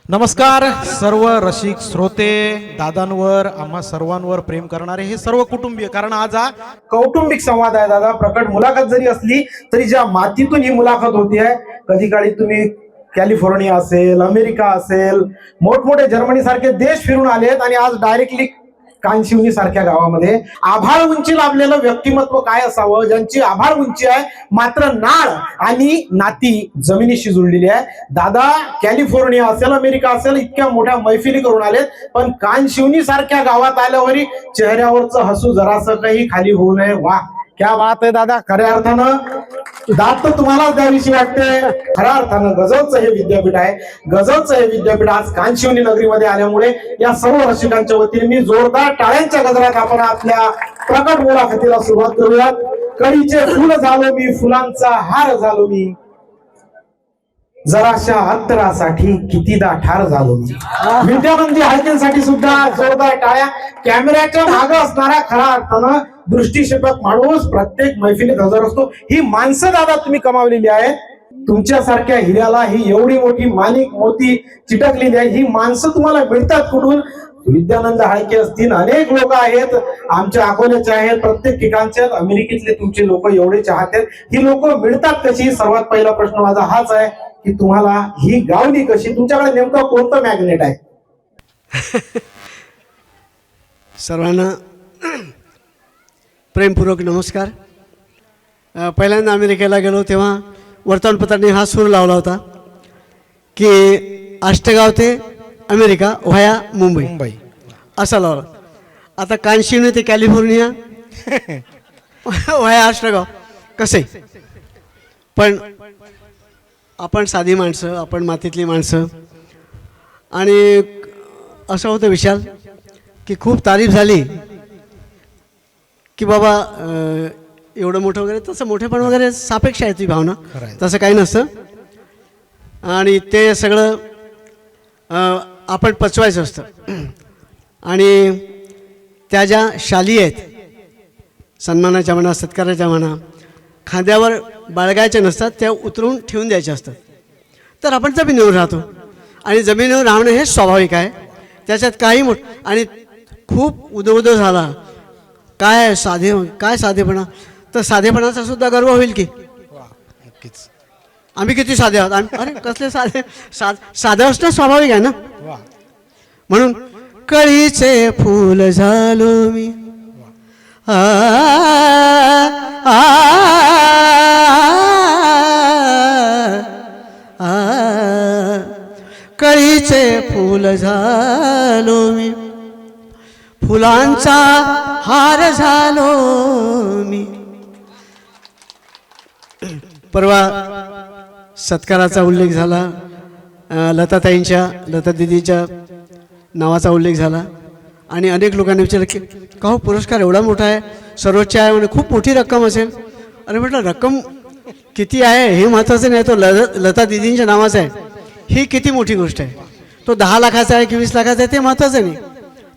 नमस्कार सर्व रसिक श्रोते दादांवर आम्हा सर्वांवर प्रेम करणारे हे सर्व कुटुंबीय, कारण आज हा कौटुंबिक संवाद आहे दादा. प्रकट मुलाखत जरी असली तरी ज्या मातीतून ही मुलाखत होती आहे, कधी काळी तुम्ही कॅलिफोर्निया असेल, अमेरिका असेल, मोठमोठे जर्मनी सारखे देश फिरून आलेत आणि आज डायरेक्टली कानशिवनी सारख्या गावामध्ये आभाळ उंची लाभलेलं व्यक्तिमत्व काय असावं, ज्यांची आभाळ उंची आहे मात्र नाळ आणि नाती जमिनीशी जुळलेली आहे. दादा कॅलिफोर्निया असेल, अमेरिका असेल, इतक्या मोठ्या मैफिली करून आलेत, पण कानशिवनी सारख्या गावात आल्यावरही चेहऱ्यावरचं हसू जरासं काही खाली होऊ नये. वा क्या बात आहे दादा. खऱ्या अर्थानं दात तर तुम्हालाच द्यावीशी वाटते. खऱ्या अर्थानं गजलचं हे विद्यापीठ आहे. गजलचं हे विद्यापीठ आज कानशिवनी नगरीमध्ये आल्यामुळे या सर्व रसिकांच्या वतीने मी जोरदार टाळ्यांच्या गजरात आपण आपल्या प्रकट मुलाखतीला सुरुवात करूयात. कळीचे फुल झालो मी, फुलांचा हार झालो मी, जराशा अत्तरासाठी कितीदा ठार झालो मी. विद्यानंदी हायकेंसाठी सुद्धा जोरदार टाळ्या. कॅमेऱ्याच्या मागे असणारा खऱ्या अर्थानं दृष्टीक्षेपक माणूस प्रत्येक मैफिलीत हजर असतो. ही माणसं दादा तुम्ही कमावलेली आहेत. तुमच्यासारख्या हिऱ्याला ही एवढी मोठी माणिक मोती चिटकलेली आहे. ही माणसं तुम्हाला मिळतात कुठून? विद्यानंद हाळके असतील, अनेक लोक आहेत, आमच्या अकोल्याचे आहेत, प्रत्येक ठिकाणचे आहेत, अमेरिकेतले तुमचे लोक एवढे चाहते. ही लोक मिळतात कशी? सर्वात पहिला प्रश्न माझा हाच आहे की तुम्हाला ही गावली कशी? तुमच्याकडे नेमकं कोणतं मॅग्नेट आहे? सर्वांना प्रेमपूर्वक नमस्कार. पहिल्यांदा अमेरिकेला गेलो तेव्हा वर्तमानपत्रांनी हा सूर लावला होता की आष्टगाव ते अमेरिका व्हाया मुंबई असा लावला. आता कानशिवनी ते कॅलिफोर्निया व्हाया आष्टगाव कसं आहे. पण आपण साधी माणसं, आपण मातीतली माणसं. आणि असं होतं विशाल की खूप तारीफ झाली की बाबा एवढं मोठं वगैरे, तसं मोठेपण वगैरे सापेक्ष आहे ती भावना, तसं काही नसतं. आणि ते सगळं आपण पचवायचं असतं. आणि त्या ज्या शाली आहेत, सन्मानाच्या म्हणा, सत्काराच्या म्हणा, खांद्यावर बाळगायच्या नसतात, त्या उतरून ठेवून द्यायच्या असतात. तर आपण जमिनीवर राहतो आणि जमिनीवर राहणं हे स्वाभाविक आहे, त्याच्यात काही आणि खूप उदो झाला काय साधेपणा, तर साधेपणाचा सुद्धा गर्व होईल की आम्ही किती साधे आहोत. अरे कसले साधे, साधं असणं स्वाभाविक आहे ना. म्हणून कळीचे फूल झालो मी, कळीचे फूल झालो मी, फुलांचा हार झालो मी. परवा सत्काराचा उल्लेख झाला, लताताईंच्या, लता दिदीच्या नावाचा उल्लेख झाला आणि अनेक लोकांनी विचारलं की का हो पुरस्कार एवढा मोठा आहे, सर्वोच्च आहे, म्हणजे खूप मोठी रक्कम असेल. अरे म्हटलं रक्कम किती आहे हे महत्त्वाचं नाही, तो लता दिदींच्या नावाचा आहे ही किती मोठी गोष्ट आहे. तो 10 लाखाचा आहे की 20 लाखाचा आहे ते महत्त्वाचं नाही,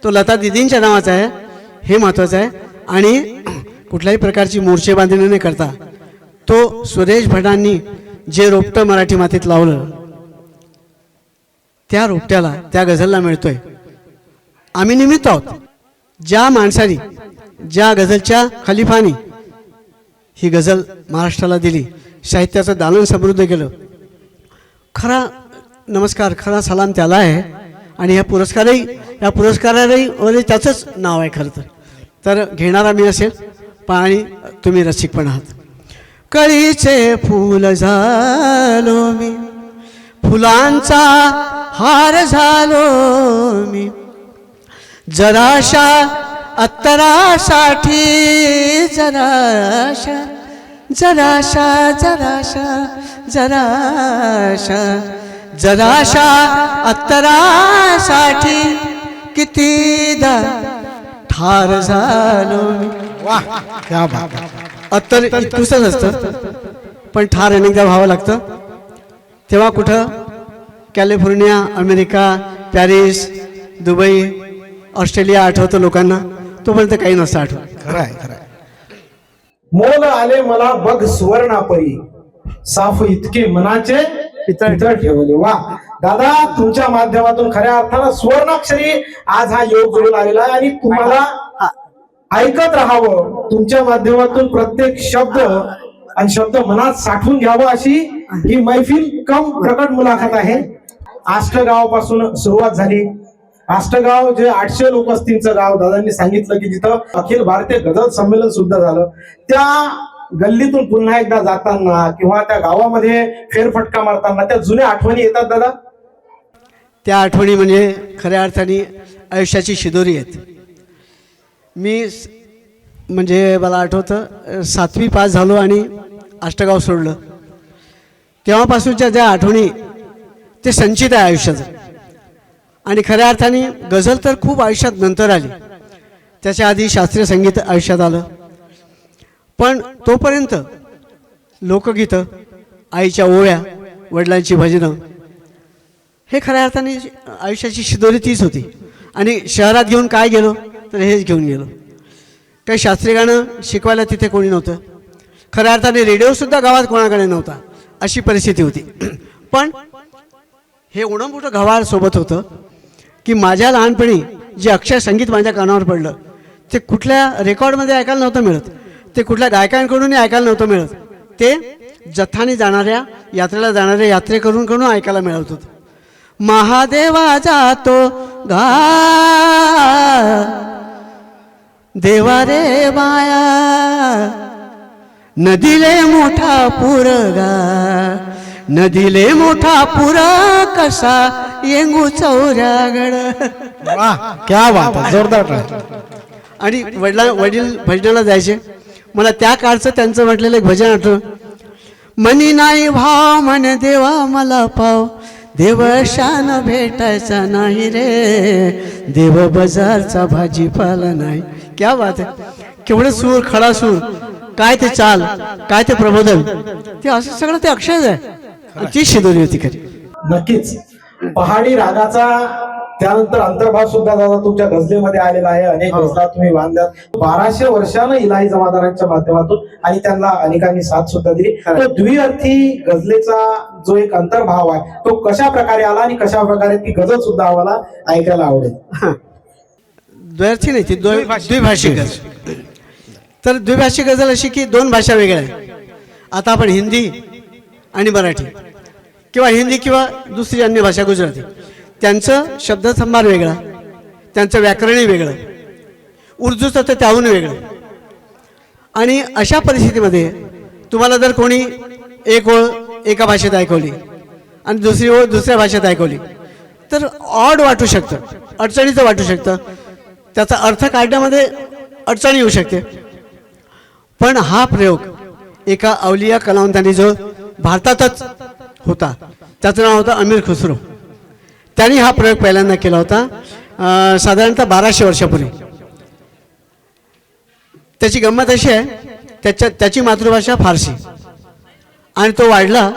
तो लता दिदींच्या नावाचा आहे हे महत्त्वाचं आहे. आणि कुठल्याही प्रकारची मोर्चेबांधणी न करता तो सुरेश भटांनी जे रोपटं मराठी मातीत लावलं त्या रोपट्याला, त्या गझलला मिळतोय. आम्ही निमित्त आहोत. ज्या माणसाने, ज्या गझलच्या खलिफानी ही गझल महाराष्ट्राला दिली, साहित्याचं दालन समृद्ध केलं, खरा नमस्कार, खरा सलाम त्याला आहे. आणि या पुरस्कारालाही त्याचंच नाव आहे खरं तर घेणारा मी असेल आणि तुम्ही रसिक पण आहात. कळीचे फूल झालो मी, फुलांचा हार झालो मी, जराशा अत्तरासाठी, जराशा जराशा जराशा जराशा जराशा अत्तरासाठी कितीदा ठार झालो मी. वा क्या बात. अत्तर इतकुसं नसतं पण ठार अनेकदा व्हावं लागतं. तेव्हा कुठं California, America, Paris, Dubai, Australia आठवतं लोकांना, तोपर्यंत काही नसतं आठवत. खरं आहे, खरं आहे. मोल आले मला बघ सुवर्णापरी, साफ इतके मनाचे पितळ ठेवले. वा दादा तुमच्या माध्यमातून खऱ्या अर्थानं सुवर्णाक्षरी आज हा योग जुळून आलेला आहे आणि तुम्हाला ऐकत राहावं, तुमच्या माध्यमातून प्रत्येक शब्द आणि शब्द मनात साठवून घ्यावं अशी ही मैफिल कम प्रकट मुलाखत आहे. आष्टगाव पासून सुरुवात झाली. आष्टगाव जे 800 लोक असतीलचं गाव, दादांनी सांगितलं की जिथं अखिल भारतीय गझल संमेलन सुद्धा झालं, त्या गल्लीतून पुन्हा एकदा जाताना किंवा त्या गावामध्ये फेरफटका मारताना त्या जुन्या आठवणी येतात दादा. त्या आठवणी म्हणजे खऱ्या अर्थाने आयुष्याची शिदोरी आहेत. म्हणजे मला आठवतं 7वी पास झालो आणि आष्टगाव सोडलं, तेव्हापासूनच्या ज्या आठवणी ते संचित आहे आयुष्याचं. आणि खऱ्या अर्थाने गझल तर खूप आयुष्यात नंतर आली, त्याच्या आधी शास्त्रीय संगीत आयुष्यात आलं. पण तोपर्यंत लोकगीतं, आईच्या ओव्या, वडिलांची भजनं, हे खऱ्या अर्थाने आयुष्याची शिदोरी तीच होती. आणि शहरात घेऊन काय गेलो तर हेच घेऊन गेलो. काही शास्त्रीय गाणं शिकवायला तिथे कोणी नव्हतं. खऱ्या अर्थाने रेडिओसुद्धा गावात कोणाकडे नव्हता, अशी परिस्थिती होती. पण हे एवढं मोठं गव्हाळ सोबत होतं की माझ्या लहानपणी जे अक्षर संगीत माझ्या कानावर पडलं ते कुठल्या रेकॉर्डमध्ये ऐकायला नव्हतं मिळत, ते कुठल्या गायकांकडूनही ऐकायला नव्हतं मिळत, ते जथ्थाने जाणाऱ्या, यात्रेला जाणाऱ्या यात्रेकरूंकडून ऐकायला मिळत होतं. महादेवा जातो गा देवा रे माया, नदीले मोठा पूर गा, नदीले मोठा पूर कसा येंगू चौऱ्यागड. वाह क्या बात आहे, जोरदार. आणि वडील भजनाला जायचे. मला त्या काळचं त्यांचं म्हटलेलं एक भजन आठवलं. मनी नाही भाव म्हणे देवा मला पाव, देव शान भेटायचा नाही रे, देव बाजारचा भाजीपाला नाही. क्या बात आहे. केवढं सूर, खडा सूर, काय ते चाल, काय ते प्रबोधन, ते असं सगळं ते अक्षर आहे. ती शिदोरी होती खरी. नक्कीच पहाडी रागाचा त्यानंतर अंतर्भाव सुद्धा दादा तुमच्या गझलेमध्ये आलेला आहे. अनेक गझला तुम्ही बांधल्यात 1200 वर्षानं इलाही जमादारांच्या माध्यमातून, आणि त्यांना अनेकांनी साथ सुद्धा दिली. तो द्विअर्थी गझलेचा जो एक अंतर्भाव आहे तो कशा प्रकारे आला आणि कशा प्रकारे ती गझल सुद्धा आम्हाला ऐकायला आवडेल. द्वैर्थी नाही, ती द्विभाषिक गझल. तर द्विभाषिक गझल अशी की दोन भाषा वेगळ्या आहेत. आता आपण हिंदी आणि मराठी किंवा हिंदी किंवा दुसरी अन्य भाषा गुजराती, त्यांचं शब्दसंभार वेगळा, त्यांचं व्याकरणही वेगळं, उर्दूचं तर त्याहून वेगळं. आणि अशा परिस्थितीमध्ये तुम्हाला जर कोणी एक ओळ एका भाषेत ऐकवली आणि दुसरी ओळ दुसऱ्या भाषेत ऐकवली तर ऑड वाटू शकतं, अडचणीचं वाटू शकतं, त्याचा अर्थ काढण्यामध्ये अडचणी येऊ शकते. पण हा प्रयोग एका अवलिया कलावंतांनी जो भारतातच होता, त्याचं नाव होतं अमीर खुसरो. त्यांनी हा प्रयोग पहिल्यांदा केला होता साधारणतः 1200 वर्षापूर्वी. त्याची गंमत अशी आहे, त्याची मातृभाषा फारसी, आणि तो वाढला,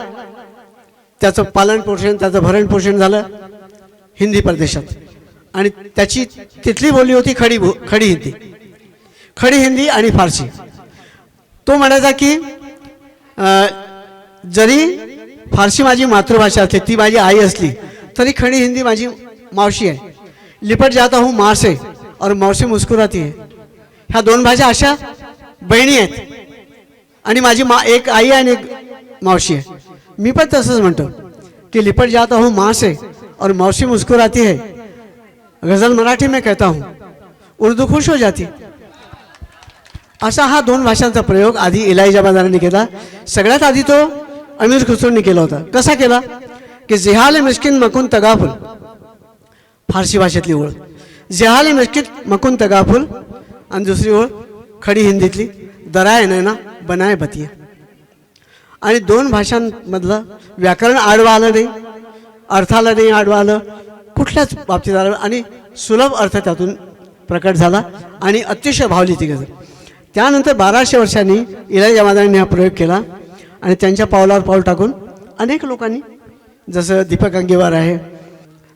त्याचं पालन पोषण, त्याचं भरण पोषण झालं हिंदी प्रदेशात. आणि त्याची तिथली बोली होती खडी हिंदी आणि फारसी. तो म्हणायचा की जरी फारसी माझी मातृभाषा असली, ती माझी आई असली, तरी खड़ी हिंदी माझी मावशी आहे. लिपट जाता हूँ माँ से और मावशी मुस्कुराती है. ह्या दोन भाषा अशा बहिणी आहेत, आणि माझी एक आई आहे आणि एक मावशी आहे. मी पण तसंच म्हणतो की लिपट जाता हूँ माँ से और मावशी मुस्कुराती है, गजल मराठी में कहता हूँ, उर्दू खुश हो जाती. असा हा दोन भाषांचा प्रयोग आधी इलाही जमादारांनी केला. सगळ्यात आधी तो अमीर खुसरोंनी केला होता. कसा केला की जिहाल मिस्किन मकुन तगाफुल, फारसी भाषेतली ओळ, जिहाल मिस्किन मकुन तगाफुल, आणि दुसरी ओळ खडी हिंदीतली दराय नैना बनाय बतिया. आणि दोन भाषांमधलं व्याकरण आडवा आलं नाही, अर्थाला नाही आडवा आलं, कुठल्याच बाबतीत आलं, आणि सुलभ अर्थ त्यातून प्रकट झाला आणि अतिशय भावली ती गझल. त्यानंतर 1200 वर्षांनी इलाही जमादारांनी हा प्रयोग केला, आणि त्यांच्या पावलावर पाऊल टाकून अनेक लोकांनी, जसं दीपक अंगेवार आहे,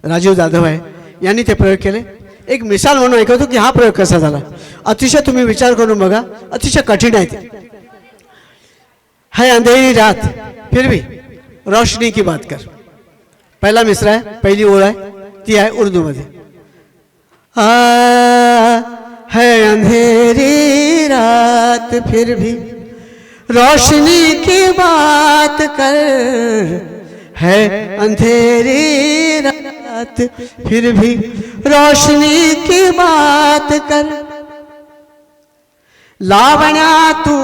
राजीव जाधव आहे, यांनी ते प्रयोग केले. एक मिसाल म्हणून ऐकवतो की हा प्रयोग कसा झाला. अतिशय तुम्ही विचार करून बघा, अतिशय कठीण आहे ते. है अंधेरी रात फिर भी रोशनी की बात कर, पहिला मिसरा आहे, पहिली ओळ आहे, ती आहे उर्दूमध्ये. है अंधेरी रात फिर भी रोशनी की बात कर, है अंधेरी रात फिर भी रोशनी की बात कर. लावण्या तू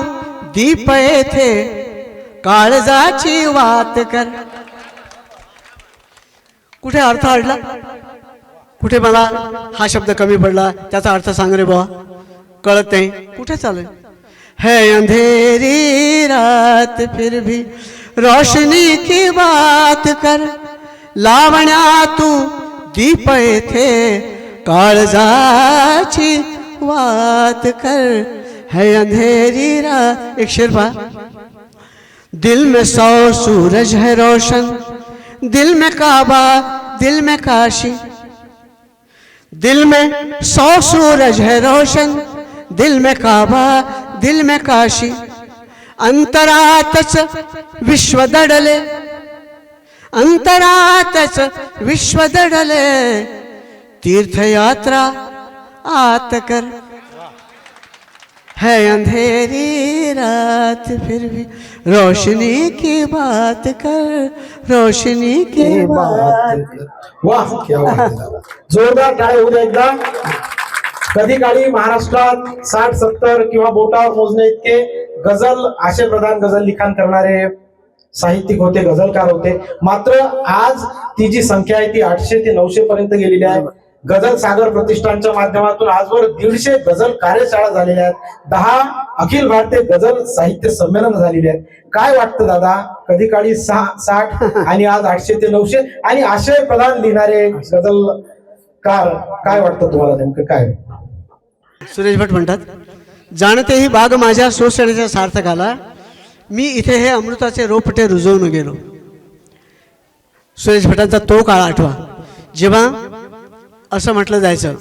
दीप येथे काळजाची वात कर. कुठे अर्थ अडला, कुठे मला हा शब्द कमी पडला, त्याचा अर्थ सांग रे बाबा, कळत नाही, कुठे चालू है. अंधेरी रात फिर भी रोशनी की बात कर, लावण्या तू दीप येथे काळजाची वात कर. है अंधेरी रात. एक शेर पहा. दिल में 100 सूरज है रोशन, दिल में काबा दिल में काशी. दिल में 100 सूरज है रोशन, दिल में काबा दिल में काशी. अंतरातच विश्व दडले, अंतरातच विश्व दडले, तीर्थयात्रा आत कर. है अंधेरी रात फिर भी रोशनी की बात कर, रोशनी की बात कर. वाह, क्या बात आहे दादा. जोरदार टाळ्या होऊ द्या एकदा. कधी काळी महाराष्ट्रात 60-70 किंवा बोटावर मोजणे इतके गझल आशयप्रधान गझल लिखाण करणारे साहित्यिक होते, गझलकार होते. मात्र आज ती जी संख्या आहे ती 800 ते 900 पर्यंत गेलेली आहे. गझल सागर प्रतिष्ठानच्या माध्यमातून आजवर 150 गझल कार्यशाळा झालेल्या आहेत, 10 अखिल भारतीय गझल साहित्य संमेलन झालेले आहेत. काय वाटतं दादा, कधी काळी 60 आणि आज 800 ते 900 आणि आशय प्रधान लिहिणारे गझलकार, काय वाटतं तुम्हाला नेमकं काय? सुरेश भट म्हणतात, जाणते ही बाग माझ्या सोसण्याच्या सार्थकाला, मी इथे हे अमृताचे रोपटे रुजवून गेलो. सुरेश भटांचा तो काळ आठवा जेव्हा असं म्हटलं जायचं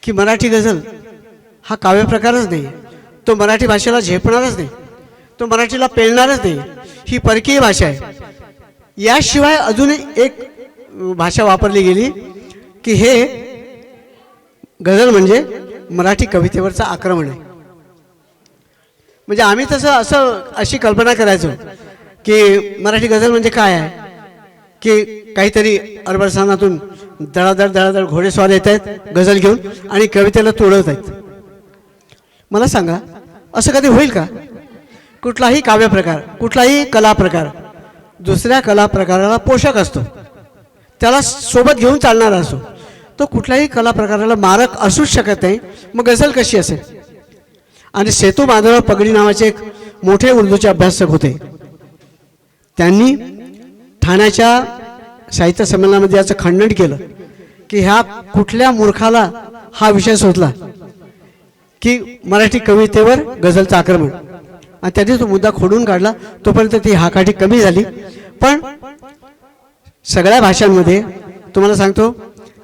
की मराठी गझल हा काव्यप्रकारच नाही, तो मराठी भाषेला झेपणारच नाही, तो मराठीला पेलणारच नाही, ही परकीय भाषा आहे. याशिवाय अजून एक भाषा वापरली गेली की हे गझल म्हणजे मराठी कवितेवरचं आक्रमण आहे. म्हणजे आम्ही तसं अशी कल्पना करायचो की मराठी गझल म्हणजे काय आहे की काहीतरी अरबस्थानातून दळादळ घोडेस्वार येत आहेत गझल घेऊन आणि कवितेला तोडत आहेत. मला सांगा, असं कधी होईल का? कुठलाही काव्यप्रकार, कुठलाही कला प्रकार दुसऱ्या कला प्रकाराला पोषक असतो, त्याला सोबत घेऊन चालणारा असतो. तो कुठल्याही कला प्रकाराला मारक असूच शकत नाही, मग गझल कशी असेल? आणि सेतू माधवराव पगडी नावाचे एक मोठे उर्दूचे अभ्यासक होते. त्यांनी ठाण्याच्या साहित्य संमेलनामध्ये याचं खंडन केलं की ह्या कुठल्या मूर्खाला हा विषय सुचला की मराठी कवितेवर गझलचं आक्रमण, आणि त्यांनी तो मुद्दा खोडून काढला. तोपर्यंत ती हाकाठी कमी झाली. पण सगळ्या भाषांमध्ये तुम्हाला सांगतो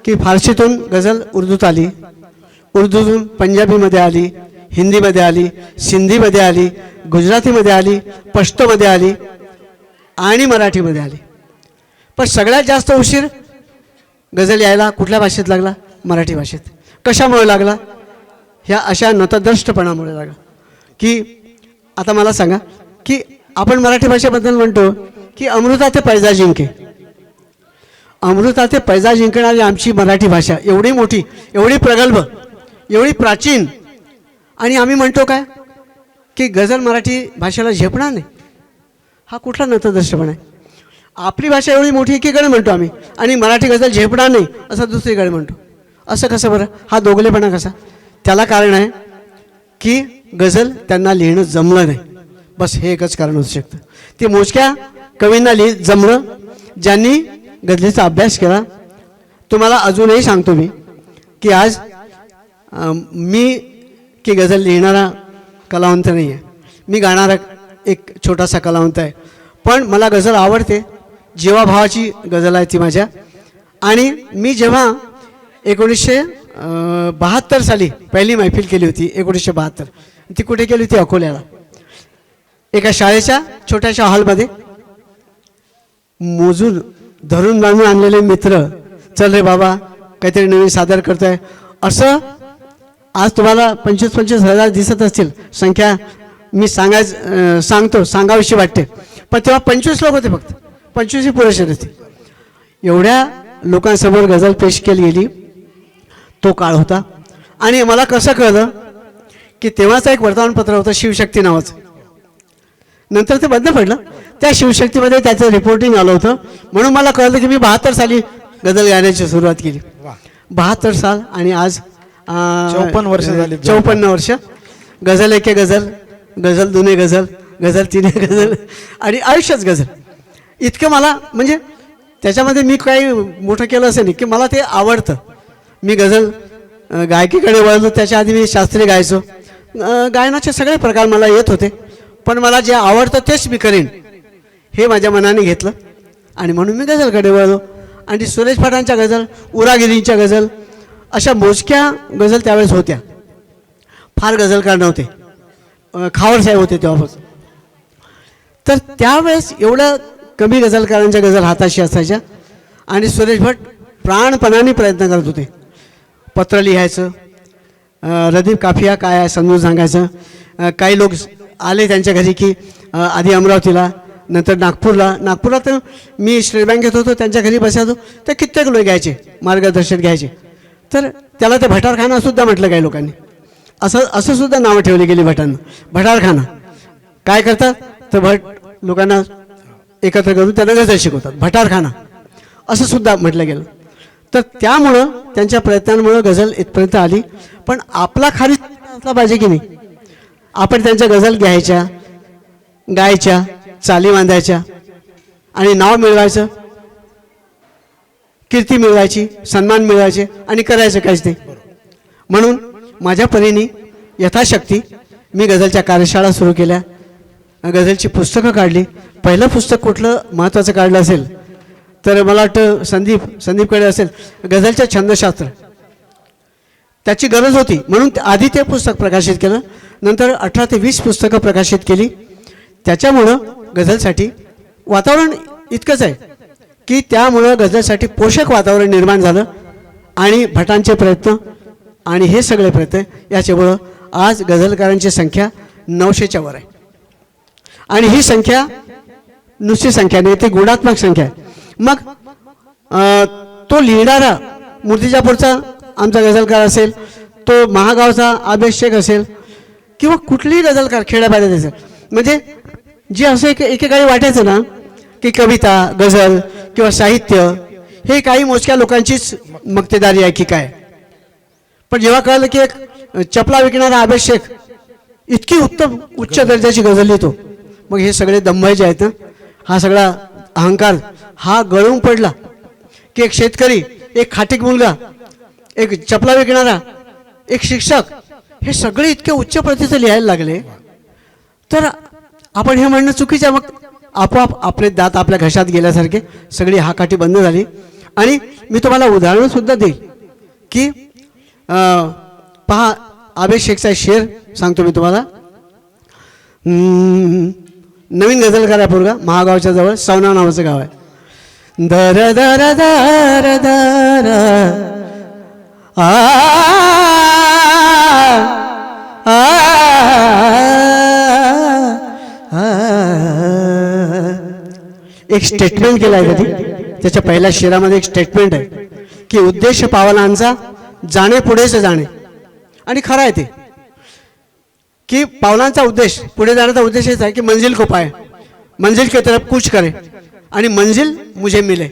की फारसीतून गझल उर्दूत आली, उर्दूतून पंजाबीमध्ये आली, हिंदीमध्ये आली, सिंधीमध्ये आली, गुजरातीमध्ये आली, पश्तोमध्ये आली आणि मराठीमध्ये आली. पण सगळ्यात जास्त उशीर गझल यायला कुठल्या भाषेत लागला? मराठी भाषेत. कशामुळे लागला? ह्या अशा नतद्रष्टपणामुळे लागला. की आता मला सांगा की आपण मराठी भाषेबद्दल म्हणतो की अमृता ते पैजा जिंके, अमृता ते पैजा जिंकणारी आमची मराठी भाषा एवढी मोठी, एवढी प्रगल्भ, एवढी प्राचीन, आणि आम्ही म्हणतो काय की गझल मराठी भाषेला झेपणार नाही. हा कुठला नतद्रष्टपणा आहे? आपली भाषा एवढी मोठी एकीकडे म्हणतो आम्ही आणि मराठी गझल झेपणार नाही असं दुसरीकडे म्हणतो. असं कसं बरं? हा दोघलेपणा कसा? त्याला कारण आहे की गझल त्यांना लिहिणं जमलं नाही. बस हे एकच कारण असू शकतं. ते मोजक्या कवींना जमलं ज्यांनी गझलेचा अभ्यास केला. तुम्हाला अजूनही सांगतो मी की आज मी की गझल लिहिणारा कलावंत नाही आहे, मी गाणारा एक छोटासा कलावंत आहे. पण मला गझल आवडते. जीवाभावाची गझल आहे ती माझ्या. आणि मी जेव्हा 1972 साली पहिली मैफिल केली होती, 1972, ती कुठे केली होती? अकोल्याला, एका शाळेच्या छोट्याशा हॉलमध्ये. मोजून धरून बांधून आणलेले मित्र, चल रे बाबा काहीतरी नवीन सादर करतोय, असं आज तुम्हाला 25-25 हजार दिसत असतील संख्या. मी सांगावीशी वाटते, पण तेव्हा 25 लोक होते फक्त, 25 ही पुरेसे नसते. एवढ्या लोकांसमोर गझल पेश केली गेली. तो काळ होता. आणि मला कसं कळलं की तेव्हाचं एक वर्तमानपत्र होतं शिवशक्ती नावाचं, नंतर ते बंद पडलं. त्या शिवशक्तीमध्ये त्याचं रिपोर्टिंग आलं होतं, म्हणून मला कळलं की मी 72 साली गझल गाण्याची सुरुवात केली. 72 साल आणि आज 54 वर्ष झाली. 54 वर्ष. गझल एके गझल, गझल दुने गझल, गझल तिने गझल आणि आयुष्यच गझल. इतकं मला म्हणजे त्याच्यामध्ये मी काही मोठं केलं असं नाही की मला ते आवडतं. मी गझल गायकीकडे वळलो, त्याच्या आधी मी शास्त्रीय गायचो. गायनाचे सगळे प्रकार मला येत होते, पण मला जे आवडतं तेच मी करीन हे माझ्या मनाने घेतलं आणि म्हणून मी गझलकडे वळलो. आणि सुरेश भटांच्या गझल, उरागिरींच्या गझल अशा मोजक्या गझल त्यावेळेस होत्या. फार गझलकार नव्हते, खावडसाहेब होते तेव्हापासून. तर त्यावेळेस एवढ्या कमी गझलकारांच्या गझल हाताशी असायच्या आणि सुरेश भट प्राणपणाने प्रयत्न करत होते. पत्र लिहायचं, रदीफ काफिया काय आहे समजून सांगायचं. काही लोक आले त्यांच्या घरी की आधी अमरावतीला, नंतर नागपूरला तर मी स्टेट बँकेत होतो, त्यांच्या घरी बसायचो. तर कित्येक लोक घ्यायचे, मार्गदर्शन घ्यायचे. तर त्याला ते भटारखानासुद्धा म्हटलं काही लोकांनी. असं सुद्धा नावं ठेवली गेली भटांना. भटारखाना काय करतात तर भट लोकांना एकत्र करून त्यांना गझल शिकवतात, भटारखाना असं सुद्धा म्हटलं गेलं. तर त्यामुळं त्यांच्या प्रयत्नांमुळं गझल इथपर्यंत आली. पण आपला खारीज असला पाहिजे की नाही. आपण त्यांच्या गझल घ्यायच्या, गायच्या, चाली बांधायच्या आणि नाव मिळवायचं, कीर्ती मिळवायची, सन्मान मिळवायचे आणि करायचं काहीच नाही. म्हणून माझ्या परीने यथाशक्ती मी गझलच्या कार्यशाळा सुरू केल्या, गझलची पुस्तकं काढली. पहिलं पुस्तक कुठलं महत्त्वाचं काढलं असेल तर मला वाटतं संदीपकडे असेल, गझलचं छंदशास्त्र. त्याची गरज होती म्हणून आधी ते पुस्तक प्रकाशित केलं. नंतर 18 ते 20 पुस्तकं प्रकाशित केली. त्याच्यामुळं गझलसाठी वातावरण इतकंच आहे की त्यामुळं गझलसाठी पोषक वातावरण निर्माण झालं. आणि भटांचे प्रयत्न आणि हे सगळे प्रयत्न याच्यामुळं आज गझलकारांची संख्या 900च्या वर आहे. आणि ही संख्या नुसती संख्या नाही, ती गुणात्मक संख्या आहे. मग तो लिहिणारा मूर्तिजापूरचा आमचा गझलकार असेल, तो महागावचा आबेद शेख असेल किंवा कुठलीही गझलकार खेड्यापाड्यात असेल, म्हणजे जे असं एकेकाळी वाटायचं ना की कविता, गझल किंवा साहित्य हे काही मोजक्या लोकांचीच मक्तेदारी आहे की काय. पण जेव्हा कळलं की एक चपला विकणारा आबेद शेख इतकी उत्तम उच्च दर्जाची गझल लिहितो, मग हे सगळे दंभ जे आहेत ना, हा सगळा अहंकार हा गळून पडला की एक शेतकरी, एक खाटीक मुलगा, एक चपला विकणारा, एक शिक्षक हे सगळे इतके उच्च प्रतीचं लिहायला लागले. तर आपण हे म्हणणं चुकीचं. मग आपोआप आपले दात आपल्या घशात गेल्यासारखे सगळी हाकाठी बंद झाली. आणि मी तुम्हाला उदाहरणसुद्धा देईल की पहा, आबेद शेखचा शेर सांगतो मी तुम्हाला. नवीन गझलकार आहे पोरगा, महागावच्या जवळ सवना नावाचं गाव आहे. दर दर दर दर आ एक स्टेटमेंट केलं आहे कधी, त्याच्या पहिल्या शेरामध्ये एक स्टेटमेंट आहे की उद्देश पावलांचा जाणे पुढेच जाणे. आणि खरं आहे ते की पावलांचा उद्देश, पुढे जाण्याचा उद्देश हेच आहे की मंजिल को पाए, मंजिल की तरफ कूच करे आणि मंजिल मुझे मिले.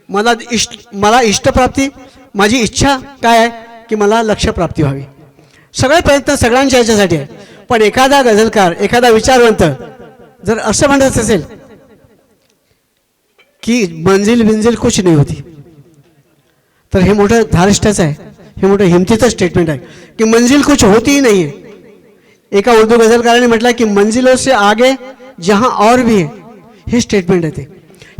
मला इष्टप्राप्ती, माझी इच्छा काय आहे की मला लक्ष्यप्राप्ती व्हावी. सगळे प्रयत्न सगळ्यांच्या याच्यासाठी आहे. पण एखादा गझलकार, एखादा विचारवंत जर असं म्हणत असेल की मंजिल बिंजिल कुछ नाही होती, तर हे मोठं धारिष्ट्याचं आहे, हे मोठं हिमतीचं स्टेटमेंट आहे की मंजिल कुछ होती ही नहीं है. एका उर्दू गझलकाराने म्हटलं की मंजिलों से आगे जहां और भी है. हे स्टेटमेंट आहे ते.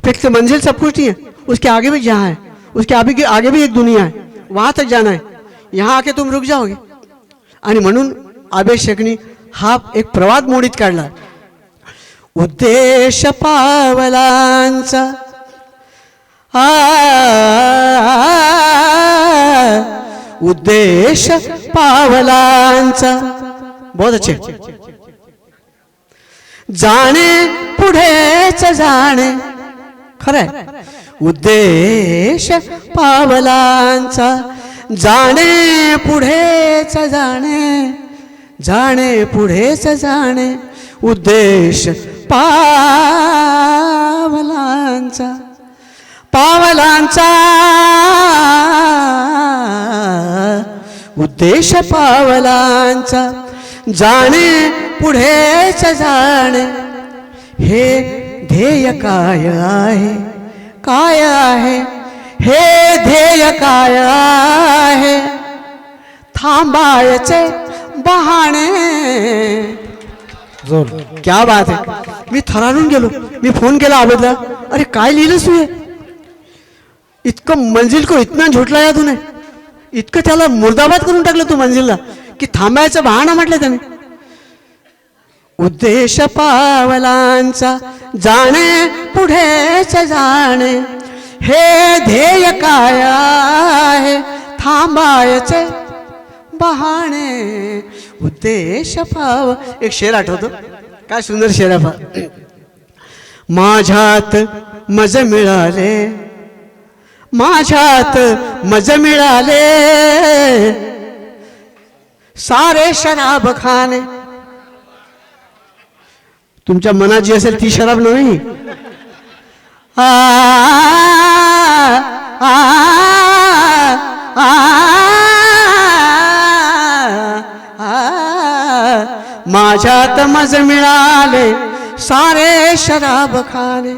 फिक्स मंजिल सब कुछ नहीं है, उसके आगे भी जहां है, उसके आगे भी एक दुनिया है, वहां तक जाना है, यहाँ आके तुम रुक जाओगे. आणि म्हणून आबेद शेखनी हा एक प्रवाद मोडीत काढला. उद्देश पावलांचा उद्देश पावलांचा. बहुत अच्छे. जाणे पुढेच जाणे. खरंय. उद्देश पावलांचा जाणे पुढेच जाणे. जाणे पुढेच जाणे उद्देश पावलांचा. पावलांचा उद्देश पावलांचा जाणे पुढेच जाणे. हे ध्येय काय आहे. काय आहे हे ध्येय काय आहे. थांबायचे बहाणे. जोर. क्या बात आहे. मी थरारून गेलो. मी फोन केला आबेदला. अरे काय लिहिलंस तू. इतकं मंजिल को इतना झुटला या तूने. इतकं त्याला मुर्दाबाद करून टाकलं तू मंजिलला की थांबायचं बहाणा म्हटलं त्याने. उद्देश पावलांचा जाणे पुढेच जाणे. हे ध्येय काय आहे. थांबायचे बहाणे उद्देश पाव. एक शेर आठवतो. काय सुंदर शेर आहे. माझ्यात मज मिळाले. माझ्यात मज मिळाले सारे शराब खाणे. तुमच्या मनात जी असेल ती शराब नाही. आ, आ, आ, आ, माझ्यात मज मिळाले सारे शराब खाणे.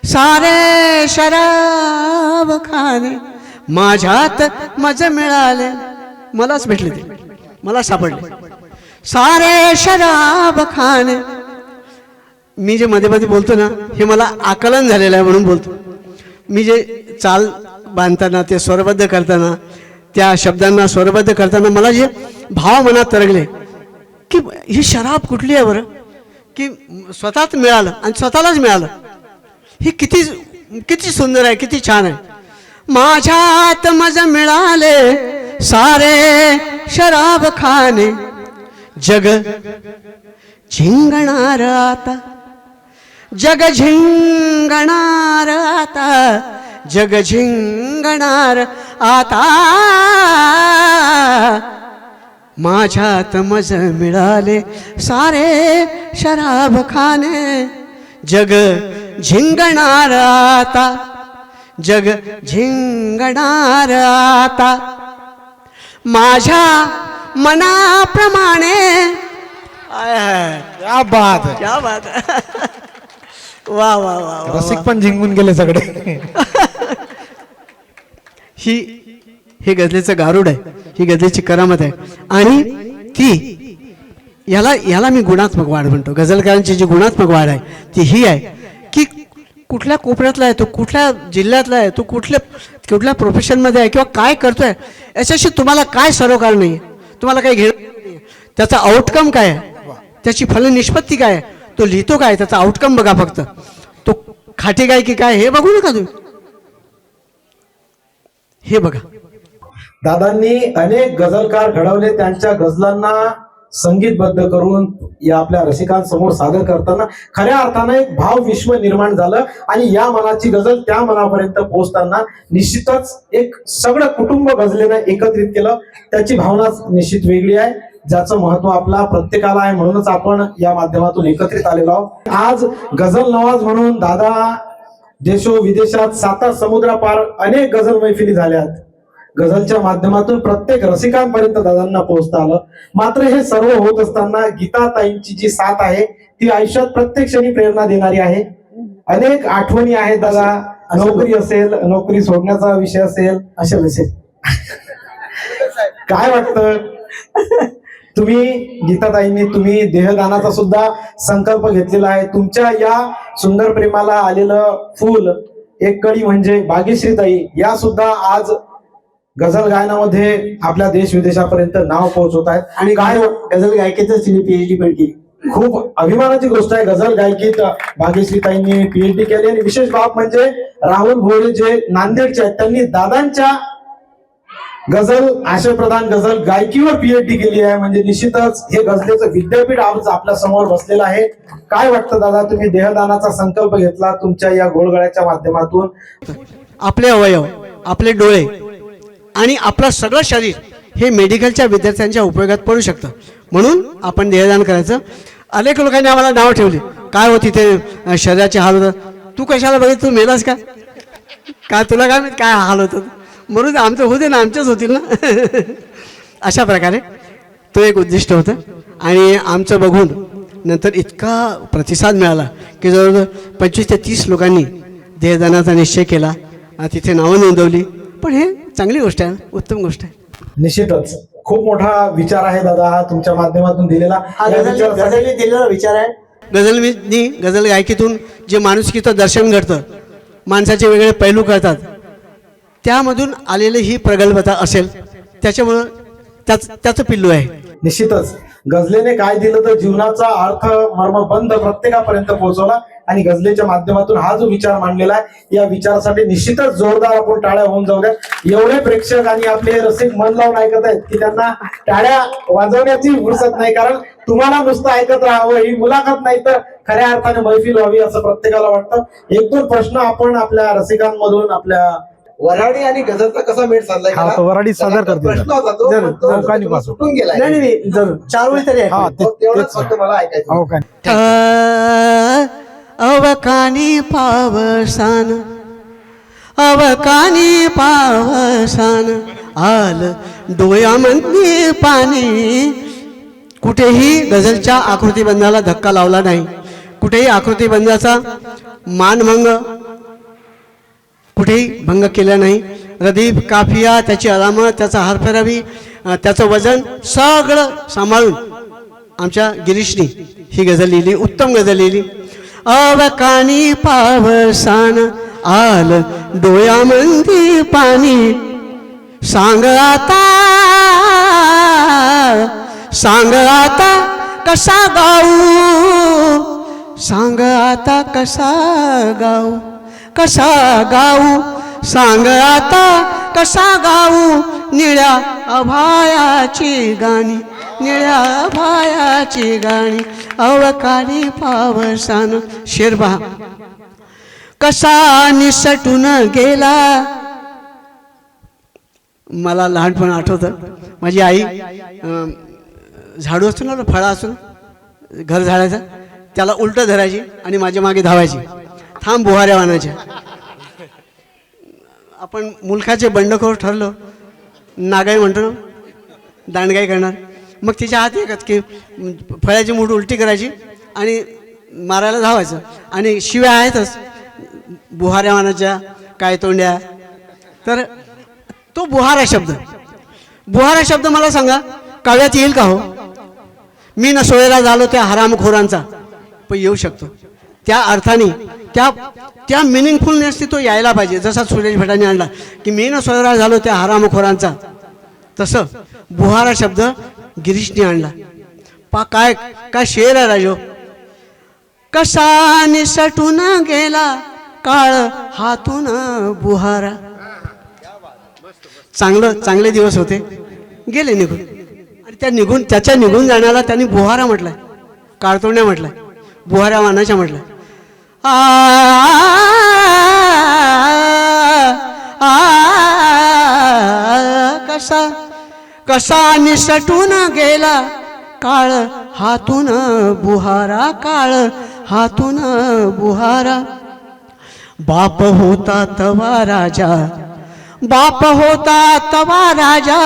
सारे शराब खाणे. माझ्यात मज मिळाले. मलाच भेटले ते. मला सापडले. सारे शराब खाणे. मी जे मध्ये मध्ये बोलतो ना हे मला आकलन झालेलं आहे म्हणून बोलतो. मी जे चाल बांधताना ते स्वरबद्ध करताना त्या शब्दांना स्वरबद्ध करताना मला जे भाव मनात तरंगले की ही शराब कुठली आहे बरं. की स्वतःच मिळालं आणि स्वतःलाच मिळालं. ही किती किती सुंदर आहे. किती छान आहे. माझ्यात मज मिळाले सारे शराब खाणे. जग झिंगणार आता. जग झिंगणार आता. जग झिंगणार आता. माझ्यात मज मिळाले सारे शराब खाणे. जग झिंगणार आता. जग झिंगणार आता. माझ्या मनाप्रमाणे. क्या बात है. क्या बात है. वा वा वा. रसिक पण जिंकून गेले सगळे. हे गझलेचं गारुड आहे. ही गझलेची करामत आहे. आणि ती याला मी गुणात्मक वाढ म्हणतो. गझलकारांची जी गुणात्मक वाढ आहे ती ही आहे की कुठल्या कोपऱ्यातला आहे तो, कुठल्या जिल्ह्यातला आहे तो, कुठल्या प्रोफेशनमध्ये आहे किंवा काय करतोय याच्याशी तुम्हाला काय सरोकार नाही. तुम्हाला काही घेणं नाही. त्याचा आउटकम काय आहे. त्याची फलनिष्पत्ती काय आहे. तो लिहितो काय त्याचा आउटकम बघा. फक्त तो खाटी काय की काय हे बघू नका तुम्ही. हे बघा. दादांनी अनेक गझलकार घडवले. त्यांच्या गझलांना संगीतबद्ध करून या आपल्या रसिकांसमोर सादर करताना खऱ्या अर्थानं एक भाव विश्व निर्माण झालं. आणि या मनाची गझल त्या मनापर्यंत पोहोचताना निश्चितच एक सगळं कुटुंब गझलेनं एकत्रित केलं. त्याची भावनाच निश्चित वेगळी आहे. ज्याचं महत्व आपला प्रत्येकाला आहे. म्हणूनच आपण या माध्यमातून एकत्रित आलेलो आहोत. आज गझल नवाज म्हणून दादा देशो विदेशात 7 समुद्रापार अनेक गझल मैफिली झाल्यात. गझलच्या माध्यमातून प्रत्येक रसिकांपर्यंत दादांना पोहोचता आलं. मात्र हे सर्व होत असताना गीताताईंची जी साथ आहे ती आयुष्यात प्रत्येक क्षणी प्रेरणा देणारी आहे. अनेक आठवणी आहेत दादा. नोकरी असेल, नोकरी सोडण्याचा विषय असेल, असेल काय वाटतं तुम्ही गीताताईंनी तुम्ही देहदानाचा सुद्धा संकल्प घेतलेला आहे. तुमच्या या सुंदर प्रेमाला आलेलं फूल एक कळी म्हणजे भाग्यश्रीताई या सुद्धा आज गझल गायनामध्ये आपल्या देश विदेशापर्यंत नाव पोहोचवत आहेत. आणि गझल गायकीतच तिने PhD पण केली. खूप अभिमानाची गोष्ट आहे. गझल गायकीत भाग्यश्रीताईंनी पीएचडी केली आणि विशेष बाब म्हणजे राहुल भोळे जे नांदेडचे आहेत त्यांनी दादांच्या गझल आशयप्रधान गझल गायकीवर पीएचडी केली आहे. म्हणजे निश्चितच हे गझलेचं विद्यापीठ आज आपल्या समोर बसलेलं आहे. काय वाटतं दादा, तुम्ही देहदानाचा संकल्प घेतला तुमच्या या गोळगळ्याच्या माध्यमातून. आपले अवयव, आपले डोळे आणि आपलं सगळं शरीर हे मेडिकलच्या विद्यार्थ्यांच्या उपयोगात पडू शकतं, म्हणून आपण देहदान करायचं. अनेक लोकांनी आम्हाला नाव ठेवले, काय हो तिथे शरीराचे हाल होतात. तू कशाला बघित, तू मेलास का? काय तुला काय माहित काय हाल होतात, म्हणून आमचं होते ना, आमचेच होतील ना. अशा प्रकारे तो एक उद्दिष्ट होतं आणि आमचं बघून नंतर इतका प्रतिसाद मिळाला की जवळजवळ 25 ते 30 लोकांनी देहदानाचा निश्चय केला, तिथे नावं नोंदवली. पण हे चांगली गोष्ट आहे, उत्तम गोष्ट आहे. निश्चितच खूप मोठा विचार आहे दादा हा तुमच्या माध्यमातून दिलेला. गझलने दिलेला विचार आहे. गझल गायकीतून जे माणुसकीचं दर्शन घडतं, माणसाचे वेगळे पैलू कळतात, त्यामधून आलेली ही प्रगल्भता असेल, त्याच्यामुळं त्याचं पिल्लू आहे. निश्चितच गझलेने काय दिलं तर जीवनाचा अर्थ मर्मबंध प्रत्येकापर्यंत पोहोचवला आणि गझलेच्या माध्यमातून हा जो विचार मांडलेला आहे या विचारासाठी निश्चितच जोरदार आपण टाळ्या होऊन जाऊ द्या. एवढे प्रेक्षक आणि आपले रसिक मन लावून ऐकत आहेत की त्यांना टाळ्या वाजवण्याची फुरसत नाही, कारण तुम्हाला नुसतं ऐकत राहावं ही मुलाखत नाही तर खऱ्या अर्थाने मैफिल व्हावी असं प्रत्येकाला वाटतं. एक दोन प्रश्न आपण आपल्या रसिकांमधून आपल्या वऱ्हाडी आणि गझलचा कसा मेळ साधलाय हा, तो वऱ्हाडी सादर करतो. प्रश्न होता तो, जरूर, तो जरूर. सुटून गेलाय. नाही जरूर 4 वेळी तरी हा, आहे. तेवढंच फक्त मला ऐकायचं. हो काय अवकानी पावसान, अवकानी पावसान आल डोळ्यामध्ये पाणी. कुठेही गझलच्या आकृतीबंधाला धक्का लावला नाही, कुठेही आकृतीबंधाचा मानभंग कुठेही भंग केला नाही. रदीफ, काफिया, त्याची अलामत, त्याचा हारफेरावी, त्याचं वजन सगळं सांभाळून आमच्या गिरीशनी ही गझल लिहिली, उत्तम गझल लिहिली. अवकानी पावसान आल डोळ्यामध्ये पाणी, सांग आता कसा गाऊ, सांग आता कसा गाऊ, कसा गाऊ, सांग आता कसा गाऊ. निळ्या अभायाची गाणी, निळ्या अभायाची गाणी, अवकाळी पावसान. शेर पहा कसा निसटून गेला. मला लहानपण आठवतं, माझी आई झाडू असतो ना, फळा असतो घर झाडायचा, त्याला उलटं धरायची आणि माझ्या मागे धावायची, थांब बुहाऱ्या वाणायच्या. आपण मुलखाचे बंडखोर ठरलो, नागाई म्हणतो ना, दांडगाई करणार. मग तिच्या हात एकच की फळ्याची मूठ उलटी करायची आणि मारायला धावायचं. आणि शिव्या आहेतच बुहाऱ्या वाणाच्या, काय तोंड्या. तर तो बुहारा शब्द मला सांगा काव्यात येईल का हो? मी न सोयरा झालो त्या हरामखोरांचा, पण येऊ शकतो. त्या अर्थाने त्या मिनिंगफुलनेसने तो यायला पाहिजे. जसा सुरेश भटांनी आणला की मी न सोयरा झालो त्या हरामखोरांचा, तसं बुहारा शब्द गिरीशने आणला. काय काय शेर आहे राजो. कसा निसटून गेला काळ हातून बुहारा. चांगले दिवस होते, गेले निघून, आणि त्याच्या निघून जाण्याला त्यांनी बुहारा म्हटलाय, काळतोंड्या म्हटलाय, बुहाऱ्या वानाच्या म्हटलाय. कसा निसटून गेला काळ हातून बुहारा, काळ हातून बुहारा. बाप होता तवा राजा, बाप होता तवा राजा,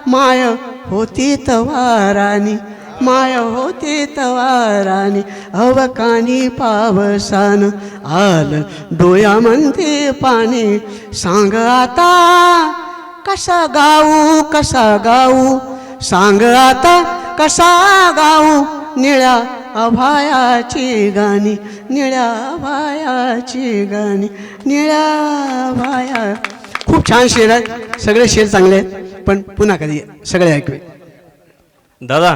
माय होती तवा राणी, माय होती तवा राणी. अवकानी पावसान आल डोळ्यामध्ये पाणी, सांग आता कसा गाऊ, कसा गाऊ, सांग आता कसा गाऊ. निळ्या अभायाची गाणी, निळ्या अभायाची गाणी, निळ्या अभाया. खूप छान शेर आहेत, सगळे शेर चांगले आहेत, पण पुन्हा कधी सगळे ऐकूया. दादा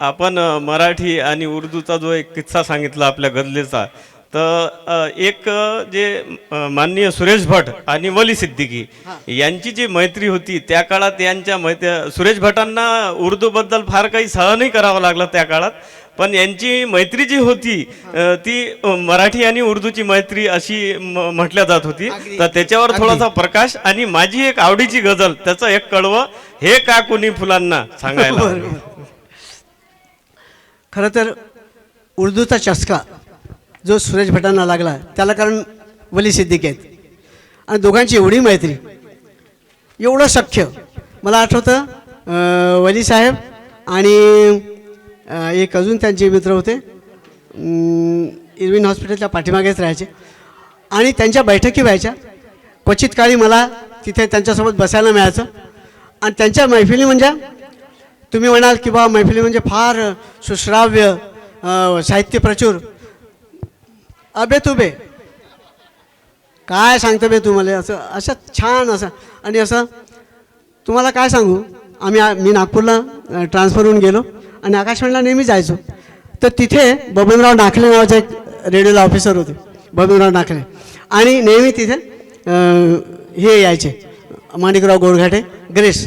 आपण मराठी आणि उर्दूचा जो एक किस्सा सांगितला आपल्या गझलेचा, तर एक जे माननीय सुरेश भट आणि वली सिद्दीकी यांची जी मैत्री होती त्या काळात, यांच्या सुरेश भटांना उर्दूबद्दल फार काही सहनही करावं लागलं त्या काळात, पण यांची मैत्री जी होती ती मराठी आणि उर्दूची मैत्री अशी म्हटल्या जात होती. तर त्याच्यावर थोडासा प्रकाश आणि माझी एक आवडीची गझल, त्याचं एक कडवं, हे का कुणी फुलांना सांगायला हवं. खरं तर उर्दूचा चस्का जो सुरेश भटांना लागला त्याला कारण वली सिद्दीकी आहेत, आणि दोघांची एवढी मैत्री, एवढं सख्य. मला आठवतं वली साहेब आणि एक अजून त्यांचे मित्र होते, इरविन हॉस्पिटलच्या पाठीमागेच राहायचे, आणि त्यांच्या बैठकी व्हायच्या. क्वचित काळी मला तिथे त्यांच्यासोबत बसायला मिळायचं. आणि त्यांच्या मैफिली म्हणजे तुम्ही म्हणाल की बा मैफिली म्हणजे फार सुश्राव्य, साहित्य प्रचूर. अबे तुबे काय सांगतं बे तुम्हाला, असं छान असं. आणि असं तुम्हाला काय सांगू, मी नागपूरला ट्रान्सफर होऊन गेलो आणि आकाशवाणीला नेहमी जायचो. तर तिथे बबनराव नाखले नावाचे एक रेडिओला ऑफिसर होते, बबनराव नाखले, आणि नेहमी तिथे हे यायचे माणिकराव गोडघाटे ग्रेस.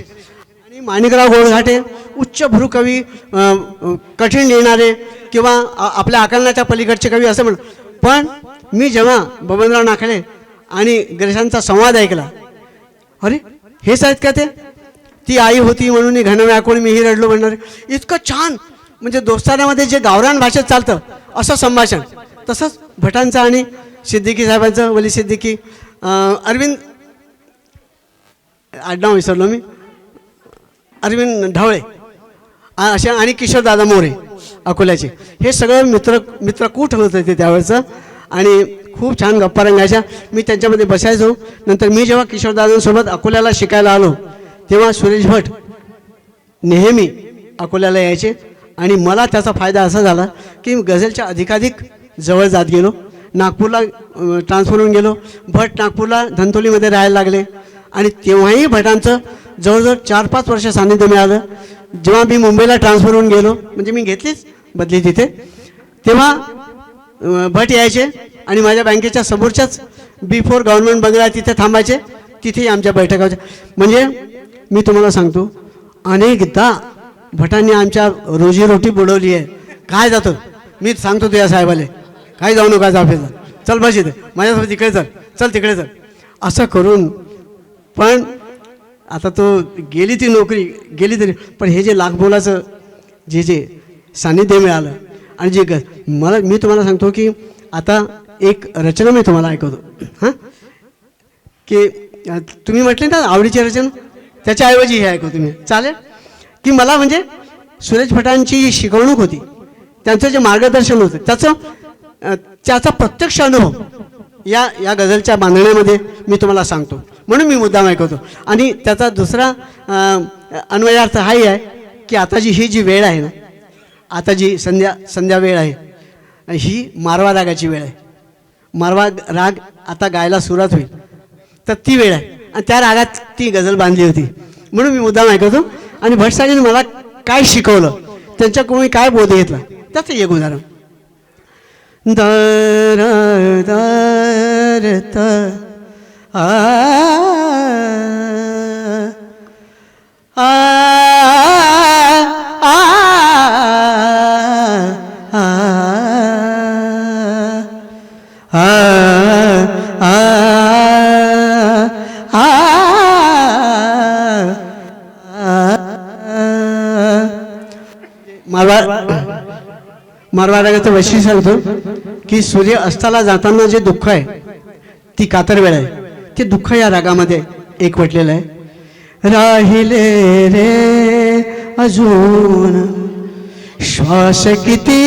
आणि माणिकराव गोडघाटे उच्च भ्रूकवी, कठीण लिहिणारे किंवा आपल्या आकलनाच्या पलीकडचे कवी असं म्हण. पण मी जेव्हा बबनराव नाखले आणि ग्रेसांचा संवाद ऐकला, अरे हेच आहेत का ते, ती आई होती म्हणून घन व्याकुळ मीही रडलो म्हणणारे, इतकं छान. म्हणजे दोस्तानामध्ये जे गावरान भाषेत चालतं असं संभाषण. तसंच भटांचं आणि सिद्दीकी साहेबांचं, वली सिद्दीकी, अरविंद, आडनाव विसरलो मी, अरविंद ढवळे असे, आणि किशोरदादा मोरे अकोल्याचे, हे सगळं मित्रकूट होतं ते त्यावेळेचं. आणि खूप छान गप्पा रंगायच्या. मी त्यांच्यामध्ये बसायचो. नंतर मी जेव्हा किशोरदादांसोबत अकोल्याला शिकायला आलो तेव्हा सुरेश भट नेहमी अकोल्याला यायचे. आणि मला त्याचा फायदा असा झाला की गझलच्या अधिकाधिक जवळ जात गेलो. नागपूरला ट्रान्सफर होऊन गेलो. भट नागपूरला धंतोलीमध्ये राहायला लागले. आणि तेव्हाही भटांचं जवळजवळ 4-5 वर्ष सान्निध्य मिळालं. जेव्हा मी मुंबईला ट्रान्सफर होऊन गेलो, म्हणजे मी घेतलीच बदली तिथे, तेव्हा भट यायचे आणि माझ्या बँकेच्या समोरच्याच B4 गव्हर्नमेंट बंगला तिथे थांबायचे. तिथेही आमच्या बैठका होत्या. म्हणजे मी तुम्हाला सांगतो, अनेकदा भटांनी आमच्या रोजीरोटी बुडवली आहे. काय जातो मी सांगतो तुझ्या साहेबाले, काय जाऊ नका ऑफिसला, चल बस इथे माझ्यासोबत, तिकडे चल तिकडे चल, असं करून. पण आता तो गेली ती नोकरी गेली तरी, पण हे जे लाखमोलाचं जे सान्निध्य मिळालं आणि जे मी तुम्हाला सांगतो की आता एक रचना मी तुम्हाला ऐकवतो. हां, की तुम्ही म्हटले ना आवडीची रचना, त्याच्याऐवजी हे ऐकवतो मी, चालेल? की मला म्हणजे सुरेश भटांची जी शिकवणूक होती, त्यांचं जे मार्गदर्शन होतं, त्याचा प्रत्यक्ष अनुभव या गझलच्या बांधण्यामध्ये मी तुम्हाला सांगतो, म्हणून मी मुद्दाम ऐकवतो. आणि त्याचा दुसरा अन्वयार्थ हाही आहे की आता ही जी वेळ आहे ना, आता जी संध्या वेळ आहे, ही मारवा रागाची वेळ आहे. मारवा राग आता गायला सुरुवात होईल, तर ती वेळ आहे. आणि त्या रागात ती गझल बांधली होती, म्हणून मी मुद्दाम ऐकवतो. आणि भट साहेबांनी मला काय शिकवलं, त्यांच्याकडून मी काय बोध घेतला, त्याचं एक उदाहरण. दर दर त आ आ आ मारवा रागाचं वैशिष्ट्य सांगतो की सूर्य अस्ताला जाताना जे दुःख आहे, ती कातर वेळ आहे, ते दुःख या रागामध्ये एकवटलेलं आहे. राहिले रे अजून श्वास किती,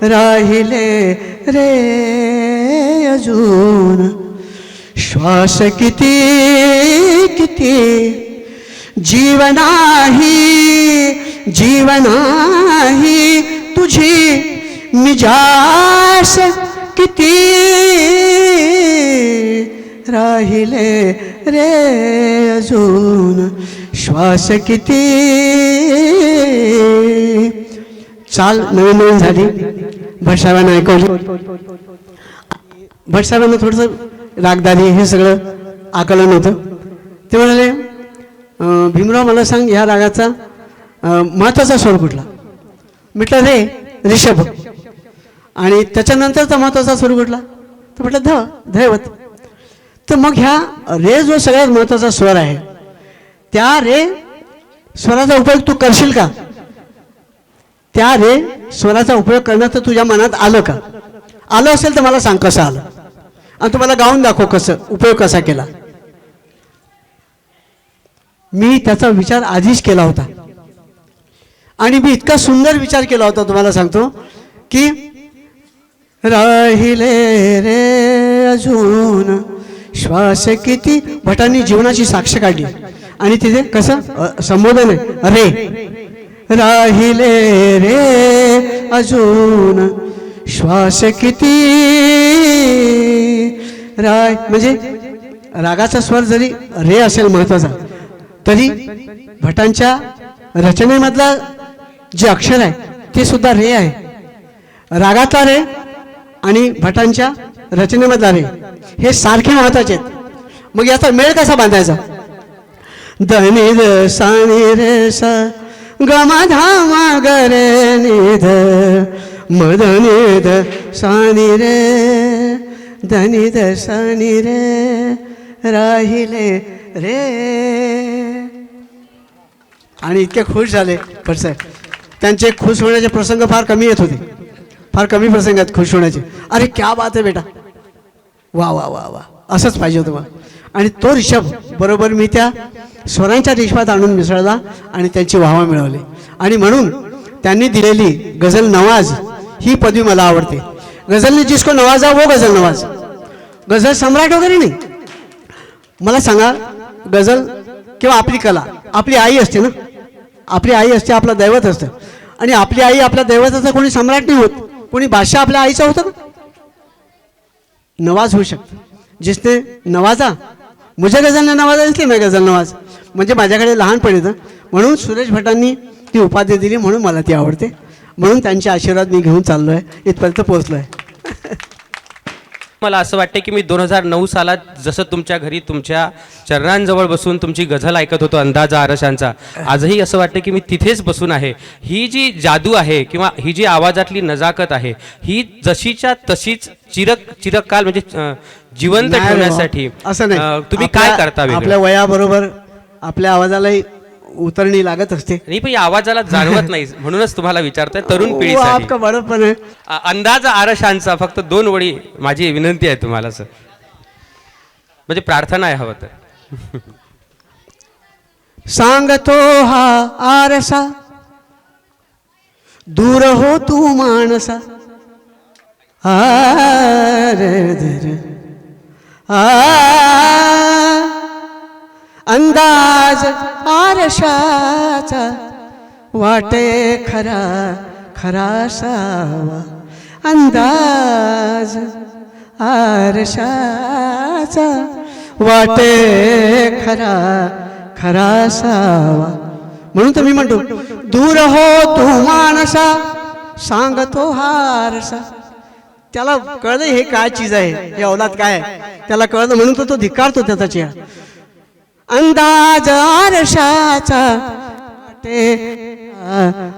राहिले रे अजून श्वास किती किती, जीवनाही तुझी मिजास किती, राहिले रे अजून श्वास किती. चाल नवीन नवीन झाली, भटसाहेबांना ऐकवली. भटसाहेबांना थोडंसं रागदारी हे सगळं आकलन होतं. ते म्हणाले भीमराव मला सांग ह्या रागाचा महत्त्वाचा स्वर कुठला. म्हटलं रे रिषभ. आणि त्याच्यानंतरचा महत्त्वाचा स्वर कुठला तर म्हटलं धैवत. तर मग ह्या रे जो सगळ्यात महत्त्वाचा स्वर आहे त्या रे स्वराचा उपयोग तू करशील का. त्या रे स्वराचा उपयोग करणं तर तुझ्या मनात आलं का. आलं असेल तर मला सांग कसं आलं आणि तुम्हाला गाऊन दाखव कसं उपयोग कसा केला. मी त्याचा विचार आधीच केला होता आणि मी इतका सुंदर विचार केला होता तुम्हाला सांगतो की राहिले रे अजून श्वास किती. भटांनी जीवनाची साक्ष काढली आणि तिथे कसं संबोधन आहे रे. राहिले रे अजून श्वास किती. राय म्हणजे रागाचा स्वर जरी रे असेल महत्वाचा तरी भटांच्या रचनेमधला जे अक्षर आहे ते सुद्धा रे आहे. रागातला रे आणि भटांच्या रचनेमधला रे हे सारखे महत्वाचे आहेत. मग याचा मेळ कसा बांधायचा. धनी द सानी रे सा गमा धामा ग रे निध मदनी द सानी रे धनी द सानी रे राहिले रे. आणि इतके खुश झाले भटसाहेब. त्यांचे खुश होण्याचे प्रसंग फार कमी येत होते, फार कमी प्रसंग आहेत खुश होण्याचे. अरे क्या बात आहे बेटा, वा वा वा वा, असंच पाहिजे होतं मला. आणि तो रिषभ बरोबर मी त्या स्वरांच्या रेशमात आणून मिसळला आणि त्यांची वाहवा मिळवली. आणि म्हणून त्यांनी दिलेली गझल नवाज ही पदवी मला आवडते. गझलने जिसको नवाजा वो गझल नवाज. गझल सम्राट वगैरे नाही. मला सांगा गझल किंवा आपली कला आपली आई असते ना, आपली आई असते, आपलं दैवत असतं. आणि आपली आई आपल्या दैवताचा कोणी सम्राट नाही होत, कोणी बादशाह आपल्या आईचा होतं का. नवाज होऊ शकतं. जिसने नवाजा मुझे गझलने नवाजा इसलिए मैं गझल नवाज. म्हणजे माझ्याकडे लहानपणीचं म्हणून सुरेश भटांनी ती उपाधी दिली म्हणून मला ती आवडते. म्हणून त्यांचे आशीर्वाद मी घेऊन चाललो आहे, इथपर्यंत पोहोचलो आहे. मला असं वाटतं की मी 2009 सालात जसं तुमच्या घरी तुमच्या चरणांजवळ बसून तुमची गझल ऐकत होतो अंदाजा आरशांचा, आजही असं वाटतं की मी तिथेच बसून आहे. ही जी जादू आहे किंवा ही जी आवाजातली नजाकत आहे ही जशीच्या तशीच चिरकाल म्हणजे जिवंत नाही रे ठेवण्यासाठी बाबा, असं नाही. तुम्ही काय करता वेगळं? आपल्या वयाबरोबर आपल्या आवाजालाही उतरणी लागत असते. नाही पण या आवाजाला जाणवत नाही म्हणूनच तुम्हाला विचारतोय तरुण वो पिढीसाठी. आपका बडपण आहे. अंदाज आरशांचा फक्त 2 ओळी माझी विनंती आहे तुम्हाला सर, म्हणजे प्रार्थना आहे हवं तर. सांगतो हा आरसा दूर हो तू माणसा. अंदाज आरशाचा वाटे खरा खरासावा. अंदाज आरशाचा वाटे खरा खरासावा. म्हणून तर मी म्हणतो दूर हो तू माणसा सांगतो हारसा. त्याला कळलं हे काय चीज आहे, हे औलाद काय आहे त्याला कळलं म्हणून तो धिक्कारतो त्याचा चेहरा. अंदाज आरशाचा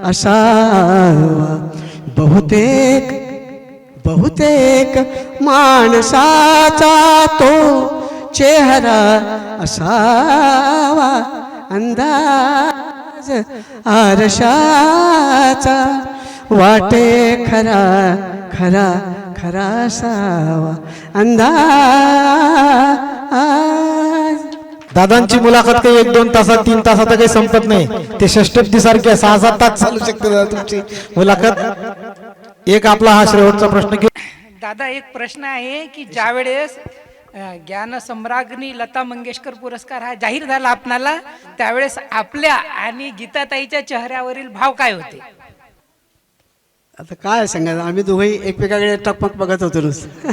असावा बहुतेक बहुतेक माणसाचा तो चेहरा असावा. अंदाज आरशाचा वाटे खरा खरा खरा असावा. अंदाज. दादांची मुलाखत काही 1-2 तासात 3 तासात काही संपत नाही. ते षष्टपदी सारखे 6-7 तास चालू शकते दादा तुमची मुलाखत. एक आपला हा शेवटचा प्रश्न घेऊ. दादा एक प्रश्न आहे की ज्या वेळेस ज्ञान सम्राज्ञी लता मंगेशकर पुरस्कार हा जाहीर झाला आपणाला त्यावेळेस आपल्या आणि गीताताईच्या चेहऱ्यावरील भाव काय होते. आता काय सांगायचं, आम्ही दोघंही एकमेकाकडे टकमक बघत होतो नुसतं.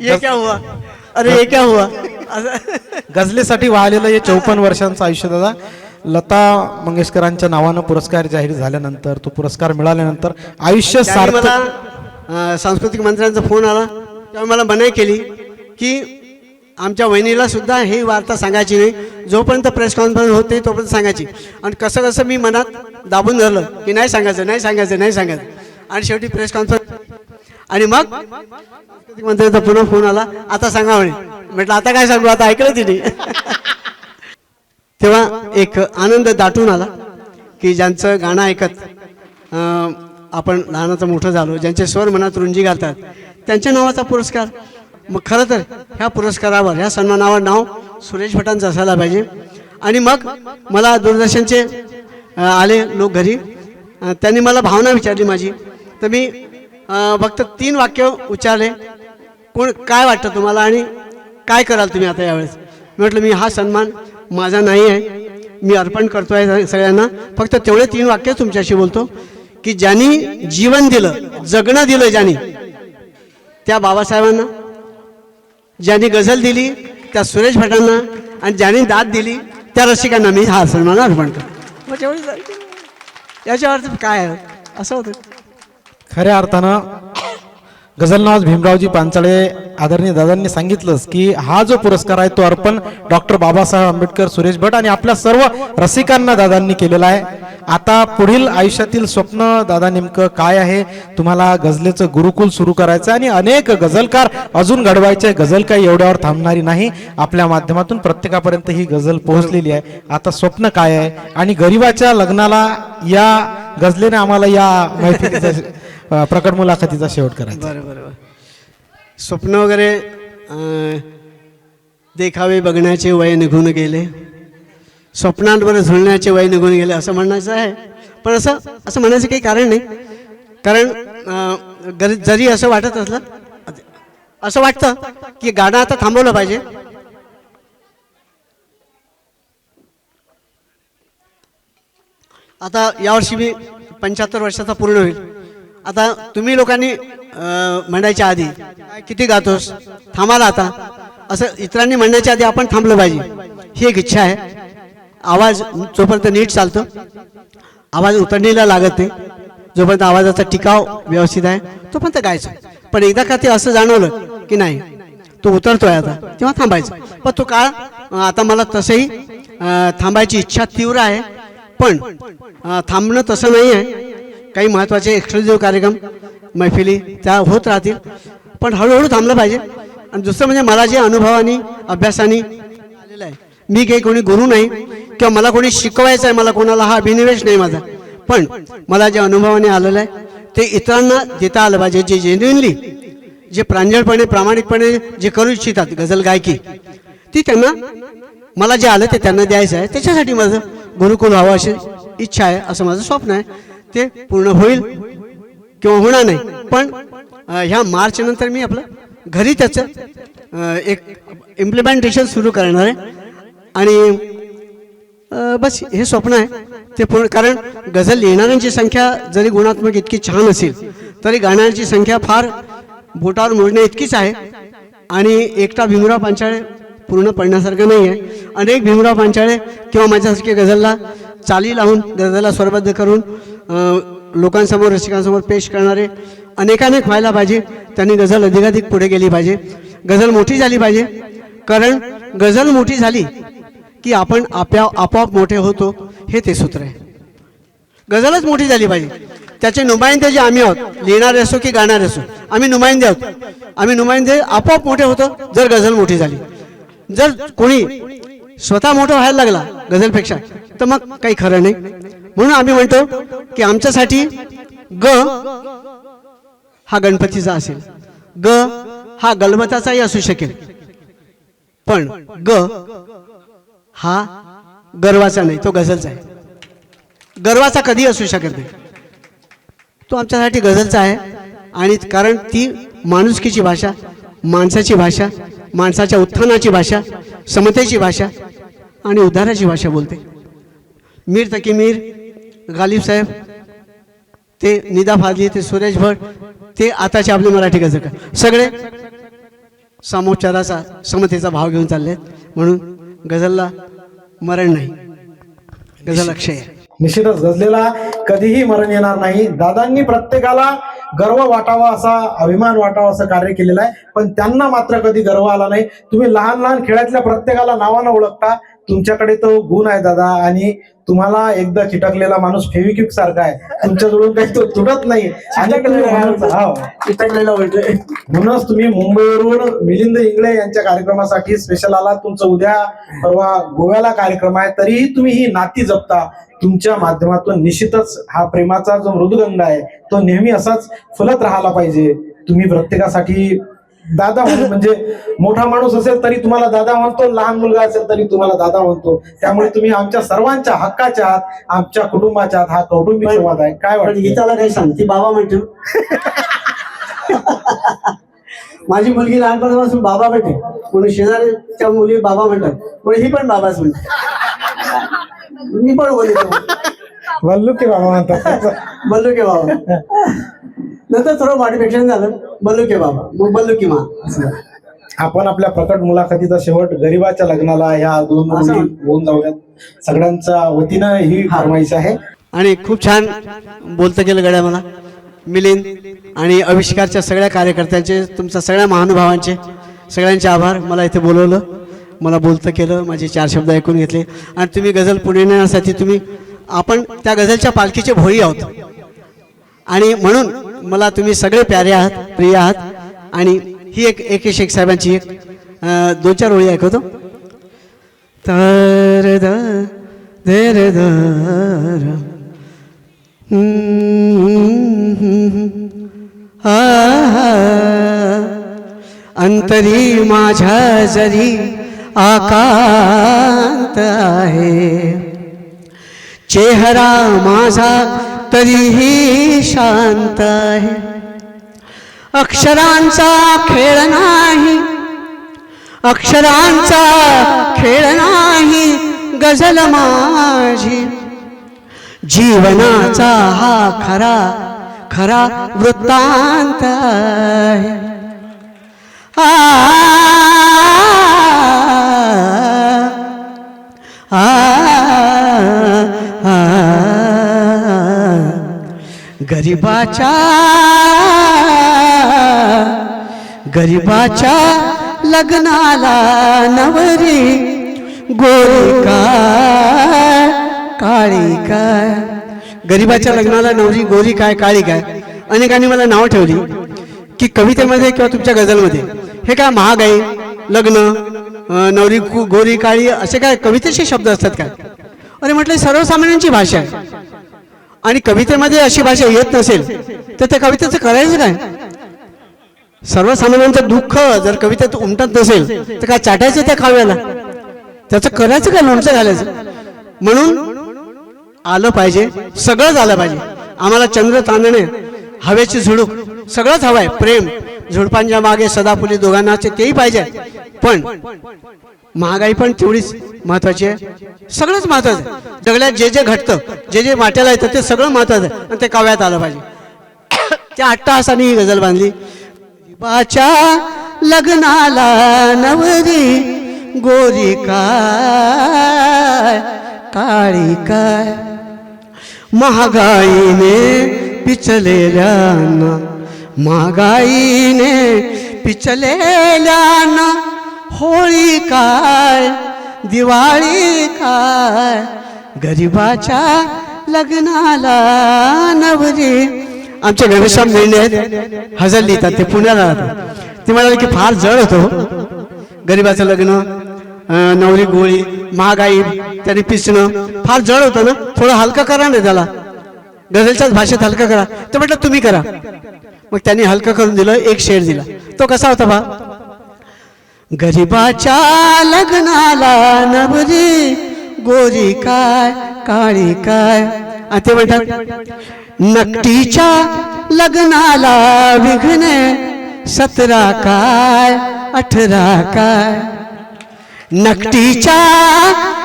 ये क्या हुआ, अरे ये क्या हुआ असं. गझलेसाठी वाहिलेलं हे 54 वर्षांचं आयुष्य दादा. लता मंगेशकरांच्या नावानं पुरस्कार जाहीर झाल्यानंतर, तो पुरस्कार मिळाल्यानंतर आयुष्य त्यावेळी सार्थक. मला सांस्कृतिक मंत्र्यांचा फोन आला, त्यावेळी मला मनाई केली की आमच्या वहिनीला सुद्धा ही वार्ता सांगायची नाही, जोपर्यंत प्रेस कॉन्फरन्स होत नाही तोपर्यंत सांगायची. आणि कसं कसं मी मनात दाबून धरलं की नाही सांगायचं नाही सांगायचं नाही सांगायचं. आणि शेवटी प्रेस कॉन्फरन्स आणि मग सांस्कृतिक मंत्र्यांचा पुन्हा फोन आला, आता सांगा म्हणे. म्हटलं आता काय सांगू, आता ऐकलं तिने. तेव्हा एक आनंद दाटून आला की ज्यांचं गाणं ऐकत आपण लहानाचं मोठं झालो, ज्यांचे स्वर मनात रुंजी घालतात, त्यांच्या नावाचा पुरस्कार. मग खरं तर ह्या पुरस्कारावर, ह्या सन्मानावर नाव सुरेश भटांचं असायला पाहिजे. आणि मग मला दूरदर्शनचे आले लोक घरी, त्यांनी मला भावना विचारली माझी. तर मी फक्त 3 वाक्य उच्चारले, कोण काय वाटतं तुम्हाला आणि काय कराल तुम्ही आता यावेळेस. म्हटलं मी हा सन्मान माझा नाही आहे, मी अर्पण करतो आहे सगळ्यांना. फक्त तेवढे 3 वाक्य तुमच्याशी बोलतो की ज्यांनी जीवन दिलं, जगणं दिलं ज्यांनी, त्या बाबासाहेबांना, ज्यांनी गझल दिली त्या सुरेश भटांना, आणि ज्यांनी दाद दिली त्या रसिकांना मी हा सन्मान अर्पण करतो. मग एवढी याच्या अर्थ काय आहे असं होतं. खऱ्या अर्थानं गझलनवाज भीमरावजी पांचाळे आदरणीय दादांनी सांगितलंच की हा जो पुरस्कार आहे तो अर्पण डॉक्टर बाबासाहेब आंबेडकर, सुरेश भट आणि आपल्या सर्व रसिकांना दादांनी केलेला आहे. आता पुढील आयुष्यातील स्वप्न दादा नेमकं काय आहे, तुम्हाला गझलेचं गुरुकुल सुरू करायचं आणि अनेक गझलकार अजून घडवायचे. गझल काही एवढ्यावर थांबणारी नाही, आपल्या माध्यमातून प्रत्येकापर्यंत ही गझल पोहोचलेली आहे. आता स्वप्न काय आहे, आणि गरिबाच्या लग्नाला या गझलेने आम्हाला या मैफिलीचा प्रकट मुलाखतीचा शेवट करायचा. बरं बरं बरं. स्वप्न वगैरे देखावे बघण्याचे वय निघून गेले, स्वप्नांवर झुलण्याचे वय निघून गेले असं म्हणायचं आहे. पण असं म्हणायचं काही कारण नाही. कारण जरी असं वाटत असलं, असं वाटतं की गाणं आता थांबवलं पाहिजे. आता यावर्षी मी 75 वर्षाचा पूर्ण होईल. आता तुम्ही लोकांनी म्हणायच्या आधी किती गातोस, थांबाला आता, असं इतरांनी म्हणण्याच्या आधी आपण थांबलं पाहिजे, ही एक इच्छा आहे. आवाज जोपर्यंत नीट चालतो, आवाज उतरणीला लागत नाही, जोपर्यंत आवाजाचा टिकाव व्यवस्थित आहे तोपर्यंत गायचं. पण एकदा का ते असं जाणवलं की नाही तो उतरतोय आता, तेव्हा थांबायचं. पण तो काळ आता मला तसंही थांबायची इच्छा तीव्र आहे. पण थांबणं तसं नाही आहे. काही महत्त्वाचे एक्सक्लुझिव्ह कार्यक्रम, मैफिली त्या होत राहतील, पण हळूहळू थांबलं पाहिजे. आणि दुसरं म्हणजे मला जे अनुभवानी अभ्यासाने आलेलं आहे, मी काही कोणी गुरु नाही किंवा मला कोणी शिकवायचं आहे, मला कोणाला हा अभिनिवेश नाही माझा. पण मला जे अनुभवाने आलेलं आहे ते इतरांना देता आलं पाहिजे. जे जेन्युइनली, जे प्रांजळपणे प्रामाणिकपणे जे करू इच्छितात गझल गायकी, ती त्यांना, मला जे आलं ते त्यांना द्यायचं आहे. त्याच्यासाठी माझं गुरुकुल व्हावं अशी इच्छा आहे, असं माझं स्वप्न आहे. ते पूर्ण होईल किंवा होणार नाही, पण ह्या मार्च नंतर मी आपलं घरी त्याचं एक इम्प्लिमेंटेशन सुरू करणार आहे. आणि बस हे स्वप्न आहे ते पूर्ण. कारण गझल लिहिणाऱ्यांची संख्या जरी गुणात्मक इतकी छान असेल तरी गाण्याची संख्या फार बोटावर मोजण्या इतकीच आहे. आणि एकटा भीमराव पांचाळे पूर्ण पडण्यासारखं नाही आहे. अनेक भीमराव पांचाळे किंवा माझ्यासारखे गझलला चाली लावून, गझलला स्वरबद्ध करून लोकांसमोर, रसिकांसमोर पेश करणारे अनेकानेक व्हायला पाहिजे. त्यांनी गझल अधिकाधिक पुढे गेली पाहिजे, गझल मोठी झाली पाहिजे. कारण गझल मोठी झाली की आपण आपोआप मोठे होतो, हे ते सूत्र आहे. गझलच मोठी झाली पाहिजे. त्याचे नुमाइंदे जे आम्ही आहोत, लिहिणारे असो की गाणारे असो, आम्ही नुमाइंदे आहोत. आम्ही नुमाइंदे आपोआप मोठे होतो जर गझल मोठी झाली. जर कोणी स्वतः मोठं व्हायला लागला गझलपेक्षा तर मग काही खरं नाही. म्हणून आम्ही म्हणतो की आमच्यासाठी ग हा गणपतीचा असेल, ग हा गलबताचाही असू शकेल, पण ग हा गर्वाचा नाही, तो गझलचा आहे. गर्वाचा कधी असू शकत नाही, तो आमच्यासाठी गझलचा आहे. आणि कारण ती माणुसकीची भाषा, माणसाची भाषा, माणसाच्या उत्थानाची भाषा, समतेची भाषा आणि उद्धाराची भाषा बोलते. मीर तकी मीर, गालिब साहेब, ते निदा फाजली, ते सुरेश भट, ते आताचे आपले मराठी गझलकार, सगळे सामोपचाराचा समतेचा भाव घेऊन चालले आहेत. म्हणून गझलला मरण नाही, गझल अक्षय आहे. निश्चितच गझलेला कधीही मरण येणार नाही. दादांनी प्रत्येकाला गर्व वाटावा, असा अभिमान वाटावा असं कार्य केलेलं आहे, पण त्यांना मात्र कधी गर्व आला नाही. तुम्ही लहान लहान खेळातल्या प्रत्येकाला नावानं ओळखता. तुमच्याकडे तो गुण आहे दादा, आणि तुम्हाला एकदा चिटकलेला माणूस फेविक्विक सारखा आहे. तुमच्याजवळून काही तो तुटत नाही. म्हणूनच तुम्ही मुंबईवरून मिलिंद इंगळे यांच्या कार्यक्रमासाठी स्पेशल आला. तुमचं उद्या परवा गोव्याला कार्यक्रम आहे, तरीही तुम्ही ही नाती जपता. तुमच्या माध्यमातून निश्चितच हा प्रेमाचा जो मृदुगंध आहे तो नेहमी असाच फुलत राहायला पाहिजे. तुम्ही प्रत्येकासाठी दादा म्हणजे मोठा माणूस असेल तरी तुम्हाला दादा म्हणतो, लहान मुलगा असेल तरी तुम्हाला दादा म्हणतो. त्यामुळे तुम्ही आमच्या सर्वांच्या हक्काच्या आहात, आमच्या कुटुंबाच्या आहात. हा कौटुंबिक संवाद आहे. काय वाटतं? गीताला काही सांगते बाबा म्हणतो. माझी मुलगी लहानपणापासून बाबा म्हणते, म्हणून शेजारीच्या मुली बाबा म्हणतात, पण ही पण बाबाच म्हणते. मी पण बोलतो वल्लू की बाबा म्हणतात. बल्लू के बाबा. नंतर थोडं मॉडिफिकेशन झालं, बल्लू के बाबा, मग बल्लू की माँ असं झालं. आपण आपल्या प्रकट मुलाखतीचा शेवट गरिबाच्या लग्नाला या 2 मुली होऊन जाऊयात. सगळ्यांच्या वतीनं ही फरमाईश आहे. आणि खूप छान बोलतं गेलं गड्या मला. मिलिंद आणि आविष्कारच्या सगळ्या कार्यकर्त्यांचे, तुमच्या सगळ्या महानुभावांचे सगळ्यांचे आभार. मला इथे बोलवलं, मला बोलतं केलं, माझे 4 शब्द ऐकून घेतले. आणि तुम्ही गझल पुढे नेण्यासाठी आपण त्या गझलच्या पालखीचे भोई आहोत. आणि म्हणून मला तुम्ही सगळे प्यारे आहात, प्रिय आहात. आणि ही एक शेख साहेबांची 2-4 ओळी ऐकवतो. तर दर दर अंतरी माझ्या जरी आकांत आहे, चेहरा माझा तरीही शांत आहे. अक्षरांचा खेळ नाही, अक्षरांचा खेळ नाही गझल माझी. जीवनाचा हा खरा खरा वृत्तांत आहे. गरीबाच्या लग्नाला नवरी गोरी काय काळी काय. गरीबाच्या लग्नाला नवरी गोरी काय काळी काय. अनेकांनी मला नावं ठेवली की कवितेमध्ये किंवा तुमच्या गझलमध्ये हे काय महाग आहे, लग्न, नवरी गोरी काळी असे काय कवितेचे शब्द असतात काय. अरे म्हटलं सर्वसामान्यांची भाषा आहे, आणि कवितेमध्ये अशी भाषा येत नसेल तर त्या कवितेचं करायचं काय. सर्वसामान्यांचं दुःख जर कवितेत उमटत नसेल तर काय चाटायचं त्या काव्याला, त्याचं करायचं काय, लोणचं घालायचं. म्हणून आलं पाहिजे, सगळंच आलं पाहिजे. आम्हाला चंद्र चांदणे, हवेची झुळूक सगळंच हवं आहे. प्रेम, झुडपांच्या मागे सदाफुली दोघांनाचे तेही पाहिजे, पण महागाई पण तेवढीच महत्वाची आहे. सगळंच महत्वाचं आहे. जगण्यात जे जे घडतं, जे जे वाट्याला येतं ते सगळं महत्वाचं आहे, आणि ते काव्यात आलं पाहिजे. त्या अट्टहासाने ही गझल बांधली. बाच्या लग्नाला नवरी गोरी काय काळी काय. महागाईने पिचलेल्याना, महागाईने पिचलेल्याना होळी काय दिवाळी काय. गरिबाच्या लग्नाला नवरी. आमचे घनश्याम मेंढे आहेत, हजर लिहितात, ते पुण्याला राहतात. ते म्हणाले की फार जड होतो गरिबाचं लग्न, नवरी गोळी, महागाई, त्याने पिसणं फार जड होतं ना, थोडं हलकं करा ना त्याला, गझलच्याच भाषेत हलकं करा. तर म्हटलं तुम्ही करा. मग त्यांनी हलकं करून दिलं, एक शेर दिला. तो कसा होता बा. गरिबाच्या लग्नाला नवरी गोरी काय काळी काय. आणि ते म्हणतात नकटीच्या लग्नाला विघ्ने 17 काय 18 काय. नकटीच्या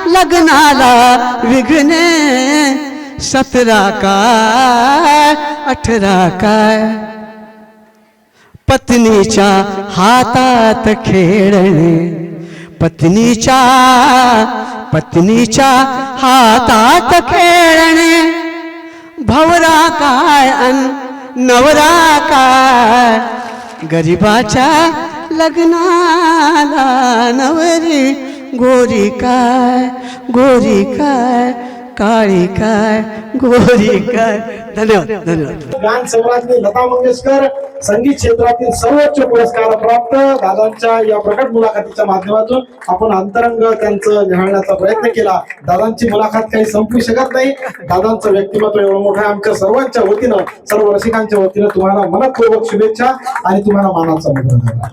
लग्नाला विघ्ने 17 काय 18 काय. पत्नीच्या हातात खेळणे, पत्नीच्या हातात खेळणे, भवरा काय अन नवरा काय, गरिबाच्या लग्नाला नवरी गोरी काय, गोरी काय, काळी काय, गोरी काय. धन्यवाद धन्यवाद. गान सम्राज्ञी लता मंगेशकर संगीत क्षेत्रातील सर्वोच्च पुरस्कार प्राप्त दादांच्या या प्रकट मुलाखतीच्या माध्यमातून आपण अंतरंग त्यांचं निहाळण्याचा प्रयत्न केला. दादांची मुलाखत काही संपू शकत नाही. दादांचं व्यक्तिमत्व एवढं मोठं आहे. आमच्या सर्वांच्या वतीनं, सर्व रसिकांच्या वतीनं तुम्हाला मनपूर्वक शुभेच्छा आणि तुम्हाला मानाचा मुद्रा.